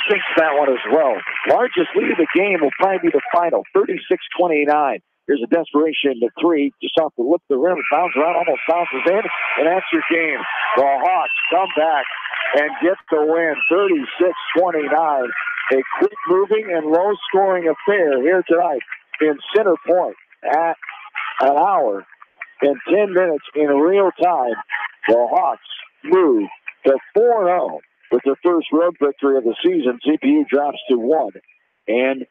sinks that one as well. Largest lead of the game will probably be the final, 36-29. Here's a desperation to 3, just off the lip of the rim. Bounces around, almost bounces in, and that's your game. The Hawks come back and get the win, 36-29. A quick-moving and low-scoring affair here tonight in Center Point at an hour and 10 minutes in real time. The Hawks move to 4-0 with their first road victory of the season. CPU drops to 1-3.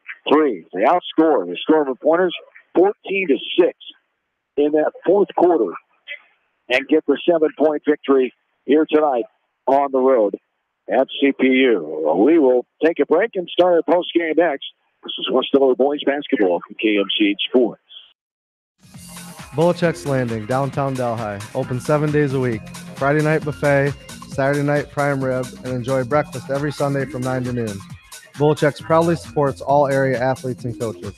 They outscore the Stormer Pointers 14-6 in that 4th quarter and get the 7-point victory here tonight on the road at CPU. We will take a break and start our post-game next. This is West Delaware Boys Basketball from KMCH Sports. Bolichek's Landing, downtown Delhi. Open 7 days a week. Friday night buffet, Saturday night prime rib, and enjoy breakfast every Sunday from 9 to noon. Bolichek's proudly supports all area athletes and coaches.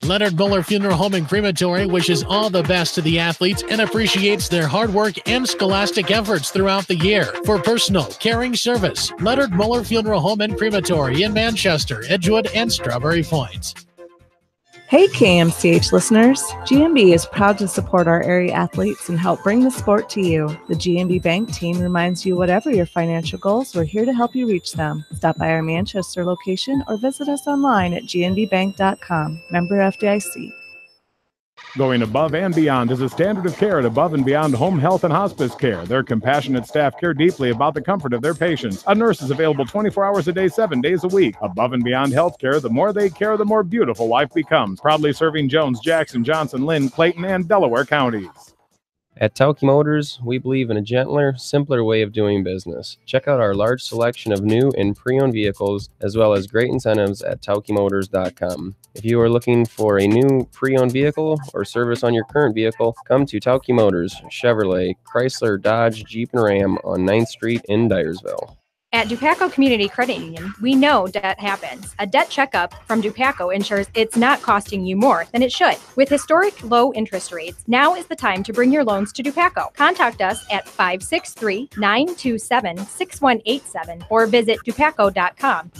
Leonard Muller Funeral Home and Crematory wishes all the best to the athletes and appreciates their hard work and scholastic efforts throughout the year. For personal, caring service, Leonard Muller Funeral Home and Crematory in Manchester, Edgewood, and Strawberry Point. Hey KMCH listeners, GMB is proud to support our area athletes and help bring the sport to you. The GMB Bank team reminds you whatever your financial goals, we're here to help you reach them. Stop by our Manchester location or visit us online at gnbbank.com. Member FDIC. Going above and beyond is a standard of care at Above and Beyond Home Health and Hospice Care. Their compassionate staff care deeply about the comfort of their patients. A nurse is available 24 hours a day, 7 days a week. Above and Beyond Healthcare, the more they care, the more beautiful life becomes. Proudly serving Jones, Jackson, Johnson, Lynn, Clayton, and Delaware counties. At Tauke Motors, we believe in a gentler, simpler way of doing business. Check out our large selection of new and pre-owned vehicles, as well as great incentives at taukemotors.com. If you are looking for a new pre-owned vehicle or service on your current vehicle, come to Tauke Motors, Chevrolet, Chrysler, Dodge, Jeep, and Ram on 9th Street in Dyersville. At Dupaco Community Credit Union, we know debt happens. A debt checkup from Dupaco ensures it's not costing you more than it should. With historic low interest rates, now is the time to bring your loans to Dupaco. Contact us at 563-927-6187 or visit dupaco.com.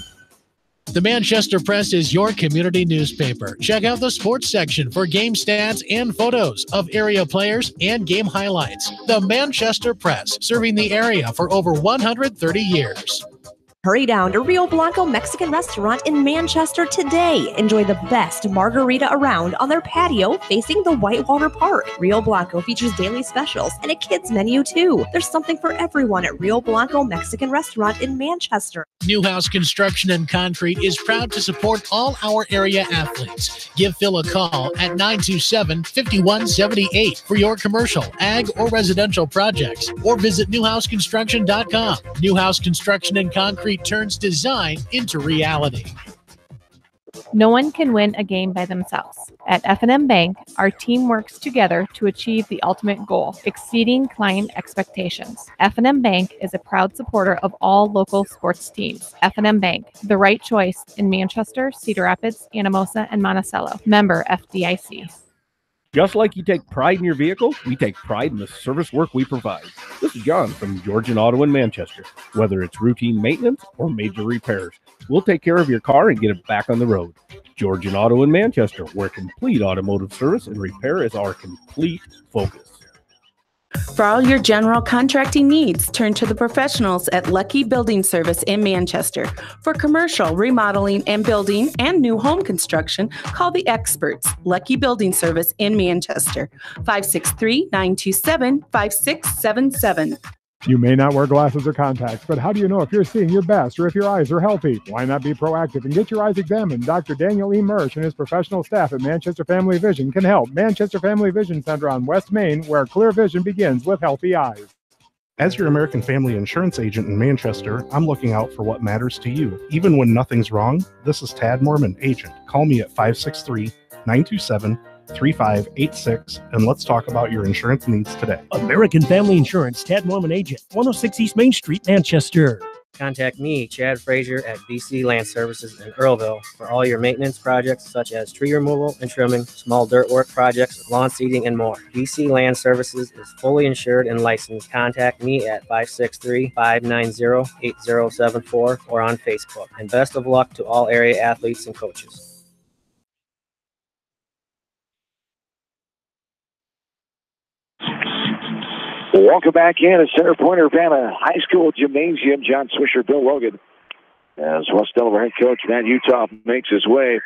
The Manchester Press is your community newspaper. Check out the sports section for game stats and photos of area players and game highlights. The Manchester Press, serving the area for over 130 years. Hurry down to Rio Blanco Mexican Restaurant in Manchester today. Enjoy the best margarita around on their patio facing the Whitewater Park. Rio Blanco features daily specials and a kids menu too. There's something for everyone at Rio Blanco Mexican Restaurant in Manchester. Newhouse Construction and Concrete is proud to support all our area athletes. Give Phil a call at 927-5178 for your commercial, ag, or residential projects, or visit newhouseconstruction.com. Newhouse Construction and Concrete turns design into reality. No one can win a game by themselves. At F&M Bank, our team works together to achieve the ultimate goal, exceeding client expectations. F&M Bank is a proud supporter of all local sports teams. F&M Bank, the right choice in Manchester, Cedar Rapids, Anamosa, and Monticello. Member FDIC. Just like you take pride in your vehicle, we take pride in the service work we provide. This is John from Georgian Auto in Manchester. Whether it's routine maintenance or major repairs, we'll take care of your car and get it back on the road. Georgian Auto in Manchester, where complete automotive service and repair is our complete focus. For all your general contracting needs, turn to the professionals at Lucky Building Service in Manchester. For commercial, remodeling, and building and new home construction, call the experts, Lucky Building Service in Manchester, 563-927-5677. You may not wear glasses or contacts, but how do you know if you're seeing your best or if your eyes are healthy? Why not be proactive and get your eyes examined? Dr. Daniel E. Mersch and his professional staff at Manchester Family Vision can help. Manchester Family Vision Center on West Main, where clear vision begins with healthy eyes. As your American Family Insurance agent in Manchester, I'm looking out for what matters to you. Even when nothing's wrong, this is Tad Mormon, agent. Call me at 563-927-3586, and let's talk about your insurance needs today. American Family Insurance, Tad Mormon Agent, 106 East Main Street, Manchester. Contact me, Chad Frazier, at BC Land Services in Earlville for all your maintenance projects such as tree removal and trimming, small dirt work projects, lawn seeding, and more. BC Land Services is fully insured and licensed. Contact me at 563-590-8074 or on Facebook. And best of luck to all area athletes and coaches. Welcome back in at Center Point Urbana High School Gymnasium. John Swisher, Bill Logan, as West Delaware head coach Matt Utah makes his way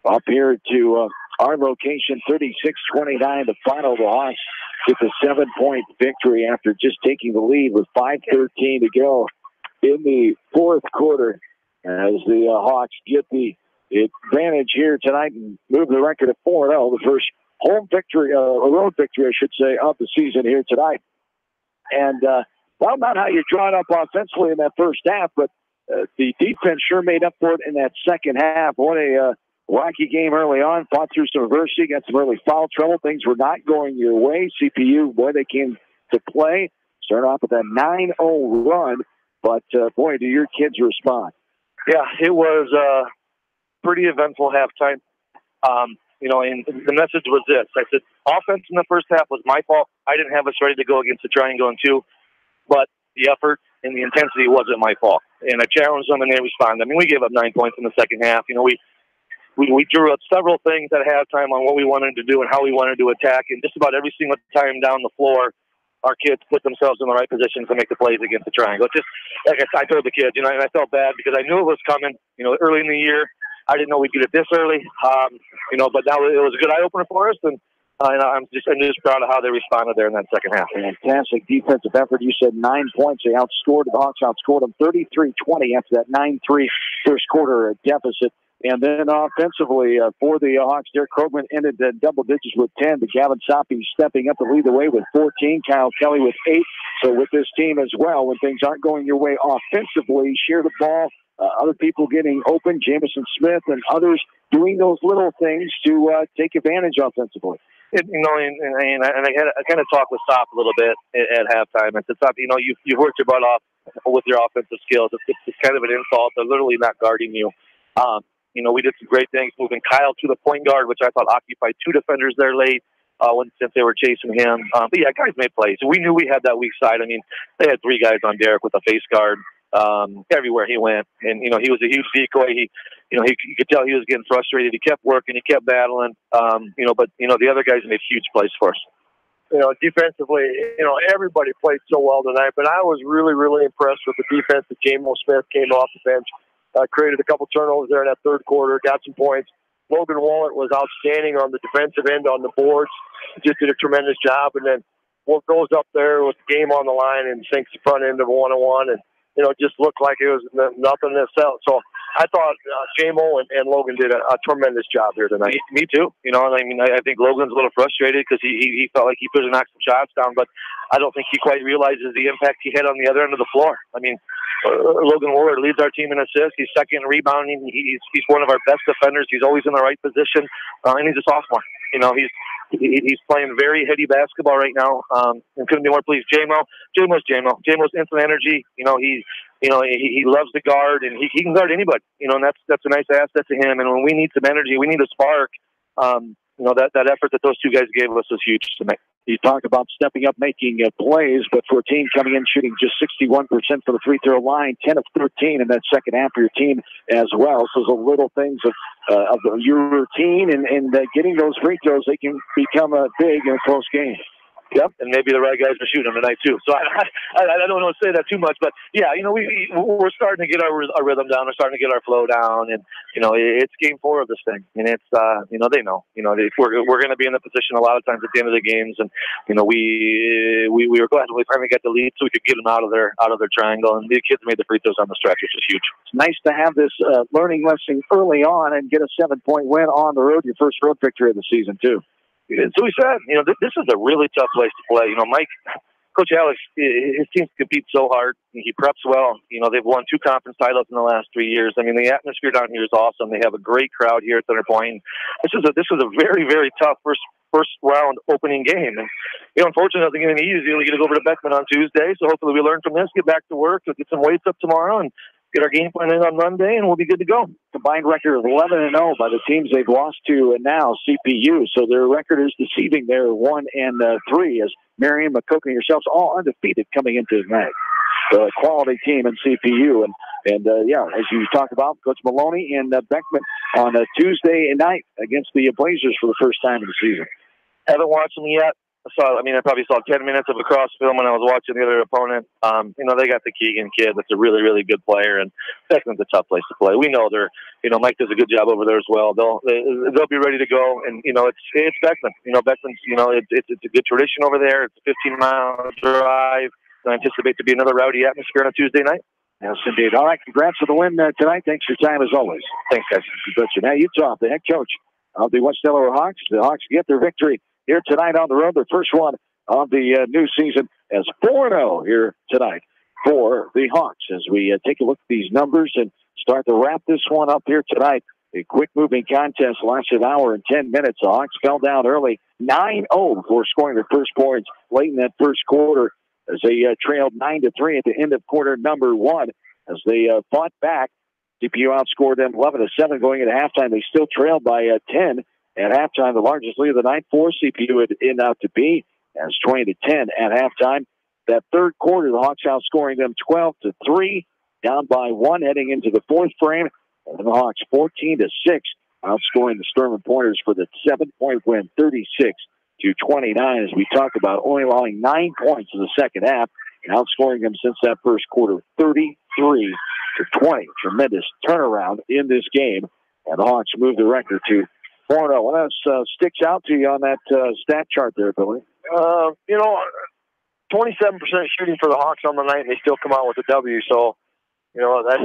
up here to our location. 36-29, the final. The Hawks get the 7-point victory after just taking the lead with 5:13 to go in the fourth quarter, as the Hawks get the advantage here tonight and move the record to 4-0. The first home victory, a road victory, I should say, of the season here tonight. And, well, not how you draw it up offensively in that first half, but the defense sure made up for it in that second half. What a wacky game early on. Fought through some adversity, got some early foul trouble. Things were not going your way. CPU, boy, they came to play. Started off with a 9-0 run, but, boy, do your kids respond. Yeah, it was a pretty eventful halftime. You know, and the message was this. I said, offense in the first half was my fault. I didn't have us ready to go against the triangle in two, but the effort and the intensity wasn't my fault. And I challenged them, and they responded. I mean, we gave up 9 points in the second half. You know, we drew up several things at halftime on what we wanted to do and how we wanted to attack, and just about every single time down the floor, our kids put themselves in the right positions to make the plays against the triangle. It's just, like I told the kids, you know, and I felt bad because I knew it was coming, you know, early in the year. I didn't know we'd get it this early, you know, but now it was a good eye-opener for us, and I'm just proud of how they responded there in that second half. Fantastic defensive effort. You said 9 points. The Hawks outscored them 33-20 after that 9-3 first quarter deficit. And then offensively for the Hawks, Derek Krogman ended double digits with 10. But Gavin Soppe stepping up to lead the way with 14. Kyle Kelly with 8. So with this team as well, when things aren't going your way offensively, share the ball. Other people getting open, Jamison Smith and others doing those little things to take advantage offensively. And I kind of talked with Stop a little bit at halftime. I said, Stop, you've worked your butt off with your offensive skills. It's kind of an insult. They're literally not guarding you. We did some great things moving Kyle to the point guard, which I thought occupied 2 defenders there late since they were chasing him. But yeah, guys made plays. We knew we had that weak side. I mean, they had 3 guys on Derek with a face guard everywhere he went, and he was a huge decoy. You could tell he was getting frustrated. He kept working, he kept battling. But the other guys made huge plays for us. Defensively, everybody played so well tonight, but I was really, really impressed with the defense that J-Mo Smith came off the bench, created a couple turnovers there in that third quarter, got some points. Logan Wallert was outstanding on the defensive end on the boards, just did a tremendous job, and then Wolf goes up there with the game on the line and sinks the front end of 1-on-1, and just looked like it was nothing to sell. So I thought J-Mo and Logan did a tremendous job here tonight. Me too. I think Logan's a little frustrated because he felt like he could have knocked some shots down, but I don't think he quite realizes the impact he had on the other end of the floor. Logan Wallard leads our team in assists. He's second in rebounding. He's one of our best defenders. He's always in the right position, and he's a sophomore. He's playing very heady basketball right now, and couldn't be more pleased. J-Mo's instant energy. He loves to guard, and he can guard anybody. And that's a nice asset to him. And when we need some energy, we need a spark. That effort that those 2 guys gave us was huge to make. You talk about stepping up, making plays, but for a team coming in shooting just 61% for the free throw line, 10 of 13 in that second half for your team as well. So the little things of your routine and getting those free throws, they can become big in a close game. Yep, and maybe the right guys are shooting them tonight too. So I don't want to say that too much, but yeah, we're starting to get our rhythm down. We're starting to get our flow down, and it's game 4 of this thing, and it's they know we're going to be in the position a lot of times at the end of the games, and we were glad when we finally got the lead so we could get them out of their triangle, and the kids made the free throws on the stretch, which is huge. It's nice to have this learning lesson early on and get a 7-point win on the road, your first road victory of the season too. So we said, this is a really tough place to play. Coach Alex, his teams compete so hard. He preps well. They've won 2 conference titles in the last 3 years. The atmosphere down here is awesome. They have a great crowd here at Center Point. This is a very, very tough first round opening game. And unfortunately, nothing going to be easy. We get to go over to Beckman on Tuesday. So hopefully we learn from this, get back to work, we'll get some weights up tomorrow, and get our game plan in on Monday, and we'll be good to go. Combined record of 11-0 by the teams they've lost to, and now CPU. So their record is deceiving. They're 1-3 as Marion, McCook, and yourselves all undefeated coming into tonight. So a quality team in CPU, and as you talked about, Coach Maloney and Beckman on a Tuesday night against the Blazers for the first time in the season. Haven't watched them yet. I probably saw 10 minutes of a cross film when I was watching the other opponent. They got the Keegan kid that's a really, really good player, and Beckman's a tough place to play. We know Mike does a good job over there as well. They'll be ready to go, and it's Beckman. Beckman's it's a good tradition over there. It's a 15-mile drive. I anticipate to be another rowdy atmosphere on a Tuesday night. Yes, indeed. All right, congrats for the win tonight. Thanks for your time as always. Thanks, guys. Now Utah, the head coach of the West Delaware Hawks. The Hawks get their victory here tonight on the road, their first one of the new season, as 4-0 here tonight for the Hawks. As we take a look at these numbers and start to wrap this one up here tonight. A quick-moving contest lasted an hour and 10 minutes. The Hawks fell down early, 9-0 before scoring their first points late in that first quarter as they trailed 9-3 at the end of quarter number 1. As they fought back, CPU outscored them 11-7 going into halftime. They still trailed by 10. At halftime, the largest lead of the night for CPU would end out to be as 20-10 at halftime. That third quarter, the Hawks outscoring them 12-3, down by 1 heading into the fourth frame. And the Hawks 14-6, outscoring the Sturman Pointers for the 7-point win, 36-29. As we talked about, only allowing 9 points in the second half, and outscoring them since that first quarter, 33-20. Tremendous turnaround in this game, and the Hawks move the record to 4-0. What else sticks out to you on that stat chart there, Billy? 27% shooting for the Hawks on the night, and they still come out with a W. So, That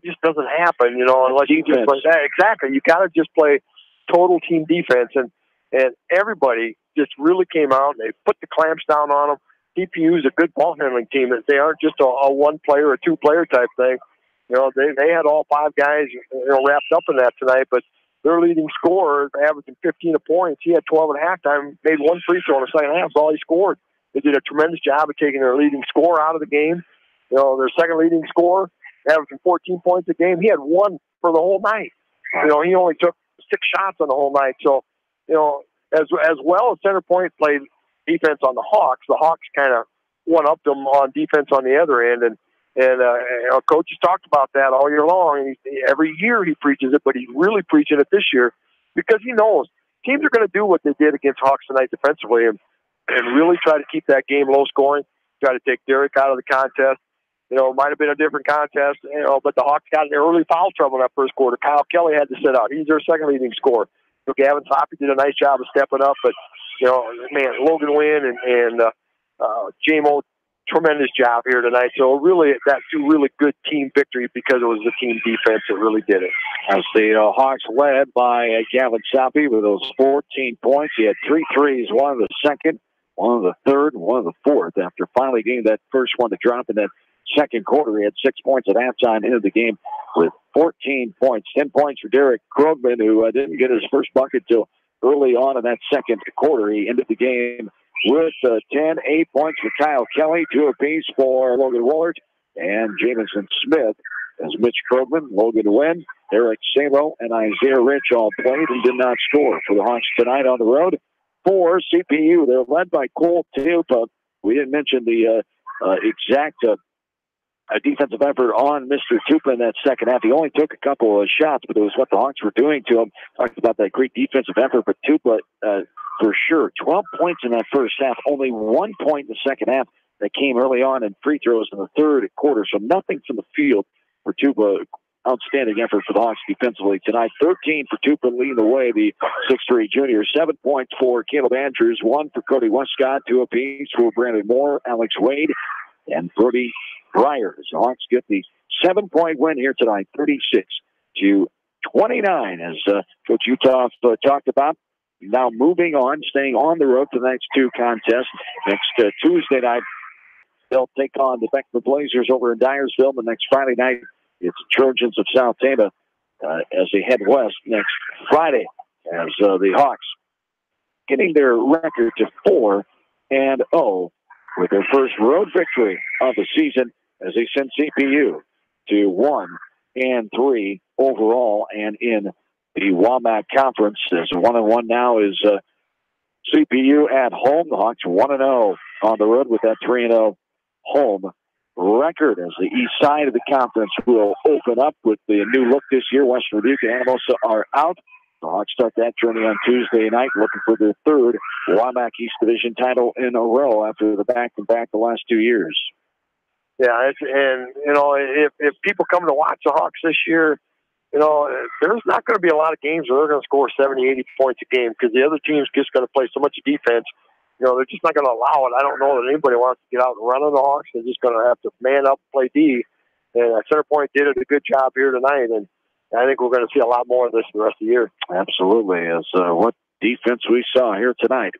just doesn't happen, unless you just play that. Exactly. You got to just play total team defense, and everybody just really came out and they put the clamps down on them. DPU is a good ball handling team. They aren't just a one player or two player type thing. They had all 5 guys wrapped up in that tonight, but their leading scorer, averaging 15 points, he had 12 at halftime, made 1 free throw in the second half. That's all he scored. They did a tremendous job of taking their leading scorer out of the game. Their second leading scorer, averaging 14 points a game. He had 1 for the whole night. He only took 6 shots on the whole night. So, as well as center point played defense on the Hawks kind of one-upped them on defense on the other end. And Coach has talked about that all year long. And every year he preaches it, but he's really preaching it this year because he knows teams are going to do what they did against Hawks tonight defensively and really try to keep that game low scoring, try to take Derek out of the contest. It might have been a different contest, but the Hawks got in early foul trouble in that first quarter. Kyle Kelly had to sit out. He's their second leading scorer. Gavin Soppy did a nice job of stepping up, but, Logan Wynn and J-Mo, tremendous job here tonight. So really, that's 2 really good team victories because it was the team defense that really did it. As the Hawks led by Gavin Soppy with those 14 points. He had 3 threes, 1 of the second, 1 of the third, and 1 of the fourth. After finally getting that first one to drop in that second quarter, he had 6 points at halftime into the game with 14 points. 10 points for Derek Krogman, who didn't get his first bucket till early on in that second quarter. He ended the game with 10, 8 points for Kyle Kelly, 2 apiece for Logan Woolard and Jamison Smith. As Mitch Krogman, Logan Wynn, Eric Salo, and Isaiah Rich all played and did not score for the Hawks tonight on the road. For CPU, they're led by Cole Tupa. We didn't mention the exact defensive effort on Mr. Tupa in that second half. He only took a couple of shots, but it was what the Hawks were doing to him. Talked about that great defensive effort, but Tupa, for sure, 12 points in that first half, only 1 point in the second half that came early on in free throws in the third quarter. So nothing from the field for Tupa. Outstanding effort for the Hawks defensively tonight. 13 for Tupa leading the way, the 6'3 junior. 7 points for Caleb Andrews, 1 for Cody Westcott, 2 apiece for Brandon Moore, Alex Wade, and Brody Breyer. The Hawks get the 7-point win here tonight, 36-29, as Coach Uthoff talked about. Now moving on, staying on the road for the next 2 contests. Next Tuesday night, they'll take on the Beckman Blazers over in Dyersville. The next Friday night, it's Trojans of South Tama as they head west next Friday, as the Hawks getting their record to 4-0 with their first road victory of the season as they send CPU to 1-3 overall and in the WAMAC Conference. As 1-1 now is CPU at home. The Hawks 1-0 on the road with that 3-0 home record as the east side of the conference will open up with the new look this year. Western Dubuque and Anamosa are out. The Hawks start that journey on Tuesday night, looking for their 3rd WAMAC East Division title in a row after the back-to-back the last 2 years. Yeah, if people come to watch the Hawks this year, there's not going to be a lot of games where they're going to score 70, 80 points a game because the other team's just going to play so much defense. They're just not going to allow it. I don't know that anybody wants to get out and run on the Hawks. They're just going to have to man up, play D. And Center Point did a good job here tonight, and I think we're going to see a lot more of this the rest of the year. Absolutely. As what defense we saw here tonight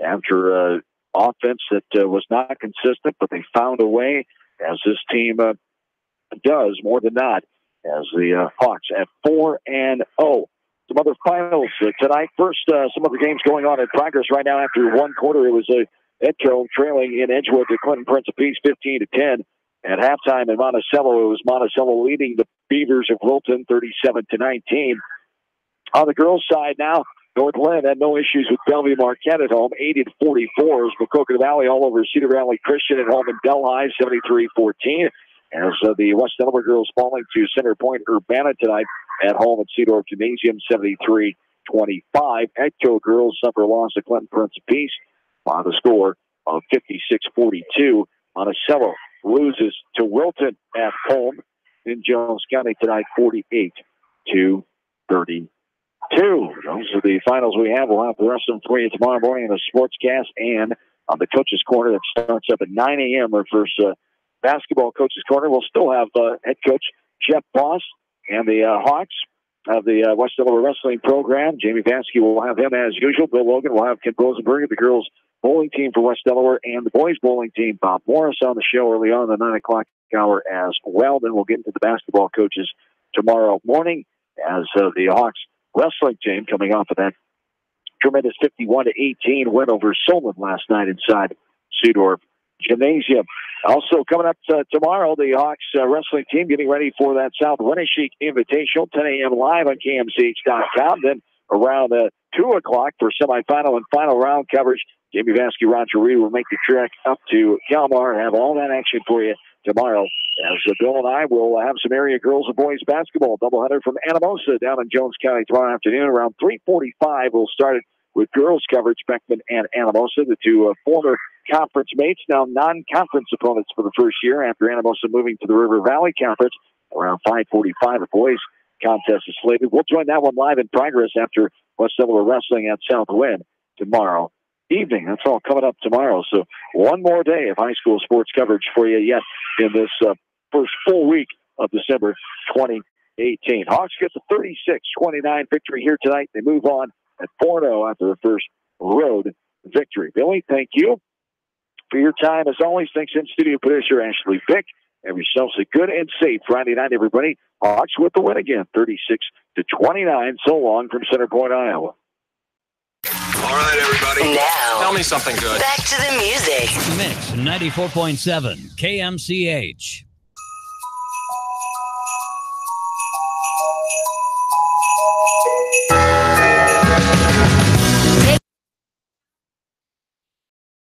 after offense that was not consistent, but they found a way, as this team does more than not, as the Hawks at 4-0. Some other finals tonight. First, some other games going on in progress right now. After 1 quarter, it was Edco trailing in Edgewood to Clinton Prince apiece, 15-10. At halftime in Monticello, it was Monticello leading the Beavers of Wilton, 37-19. On the girls' side now, North Lynn had no issues with Bellevue Marquette at home, 80-44. As Maquoketa Valley all over Cedar Valley Christian at home in Delhi, 73-14. As the West Delaware girls falling to Center Point Urbana tonight at home at Cedar Gymnasium, 73-25. Edco girls suffer a loss to Clinton Prince apiece on the score of 56-42. Monticello loses to Wilton at home in Jones County tonight, 48-32. Those are the finals we have. We'll have the rest of them for you tomorrow morning in the Sportscast and on the Coach's Corner. That starts up at 9 a.m. Our first basketball Coach's Corner. We'll still have head coach Jeff Boss and the Hawks of the West Delaware Wrestling program. Jamie Vansky will have him as usual. Bill Logan will have Ken Rosenberg, the girls bowling team for West Delaware, and the boys bowling team. Bob Morris on the show early on the 9 o'clock hour as well. Then we'll get into the basketball coaches tomorrow morning as the Hawks wrestling team coming off of that tremendous 51-18 win over Solon last night inside Seedorf Gymnasium. Also coming up tomorrow, the Hawks wrestling team getting ready for that South Winneshiek Invitational, 10 a.m. live on KMCH.com. Then around 2 o'clock for semifinal and final round coverage, Jamie Vansky, Roger Reed will make the trek up to Kalmar and have all that action for you tomorrow. As Bill and I will have some area girls and boys basketball doubleheader from Anamosa down in Jones County tomorrow afternoon. Around 3:45, we'll start it with girls coverage, Beckman and Anamosa, the two former conference mates, now non-conference opponents for the first year after Anamosa moving to the River Valley Conference. Around 5:45, the boys contest is slated. We'll join that one live in progress after West Delaware Wrestling at Southwind tomorrow evening. That's all coming up tomorrow. So one more day of high school sports coverage for you yet in this first full week of December 2018. Hawks get the 36-29 victory here tonight. They move on at 4-0 after the first road victory. Billy, thank you for your time. As always, thanks in studio producer Ashley Vick. Have yourselves a good and safe Friday night, everybody. Hawks with the win again, 36-29. So long from Center Point, Iowa. All right, everybody. Now, tell me something good. Back to the music. Mix 94.7 KMCH.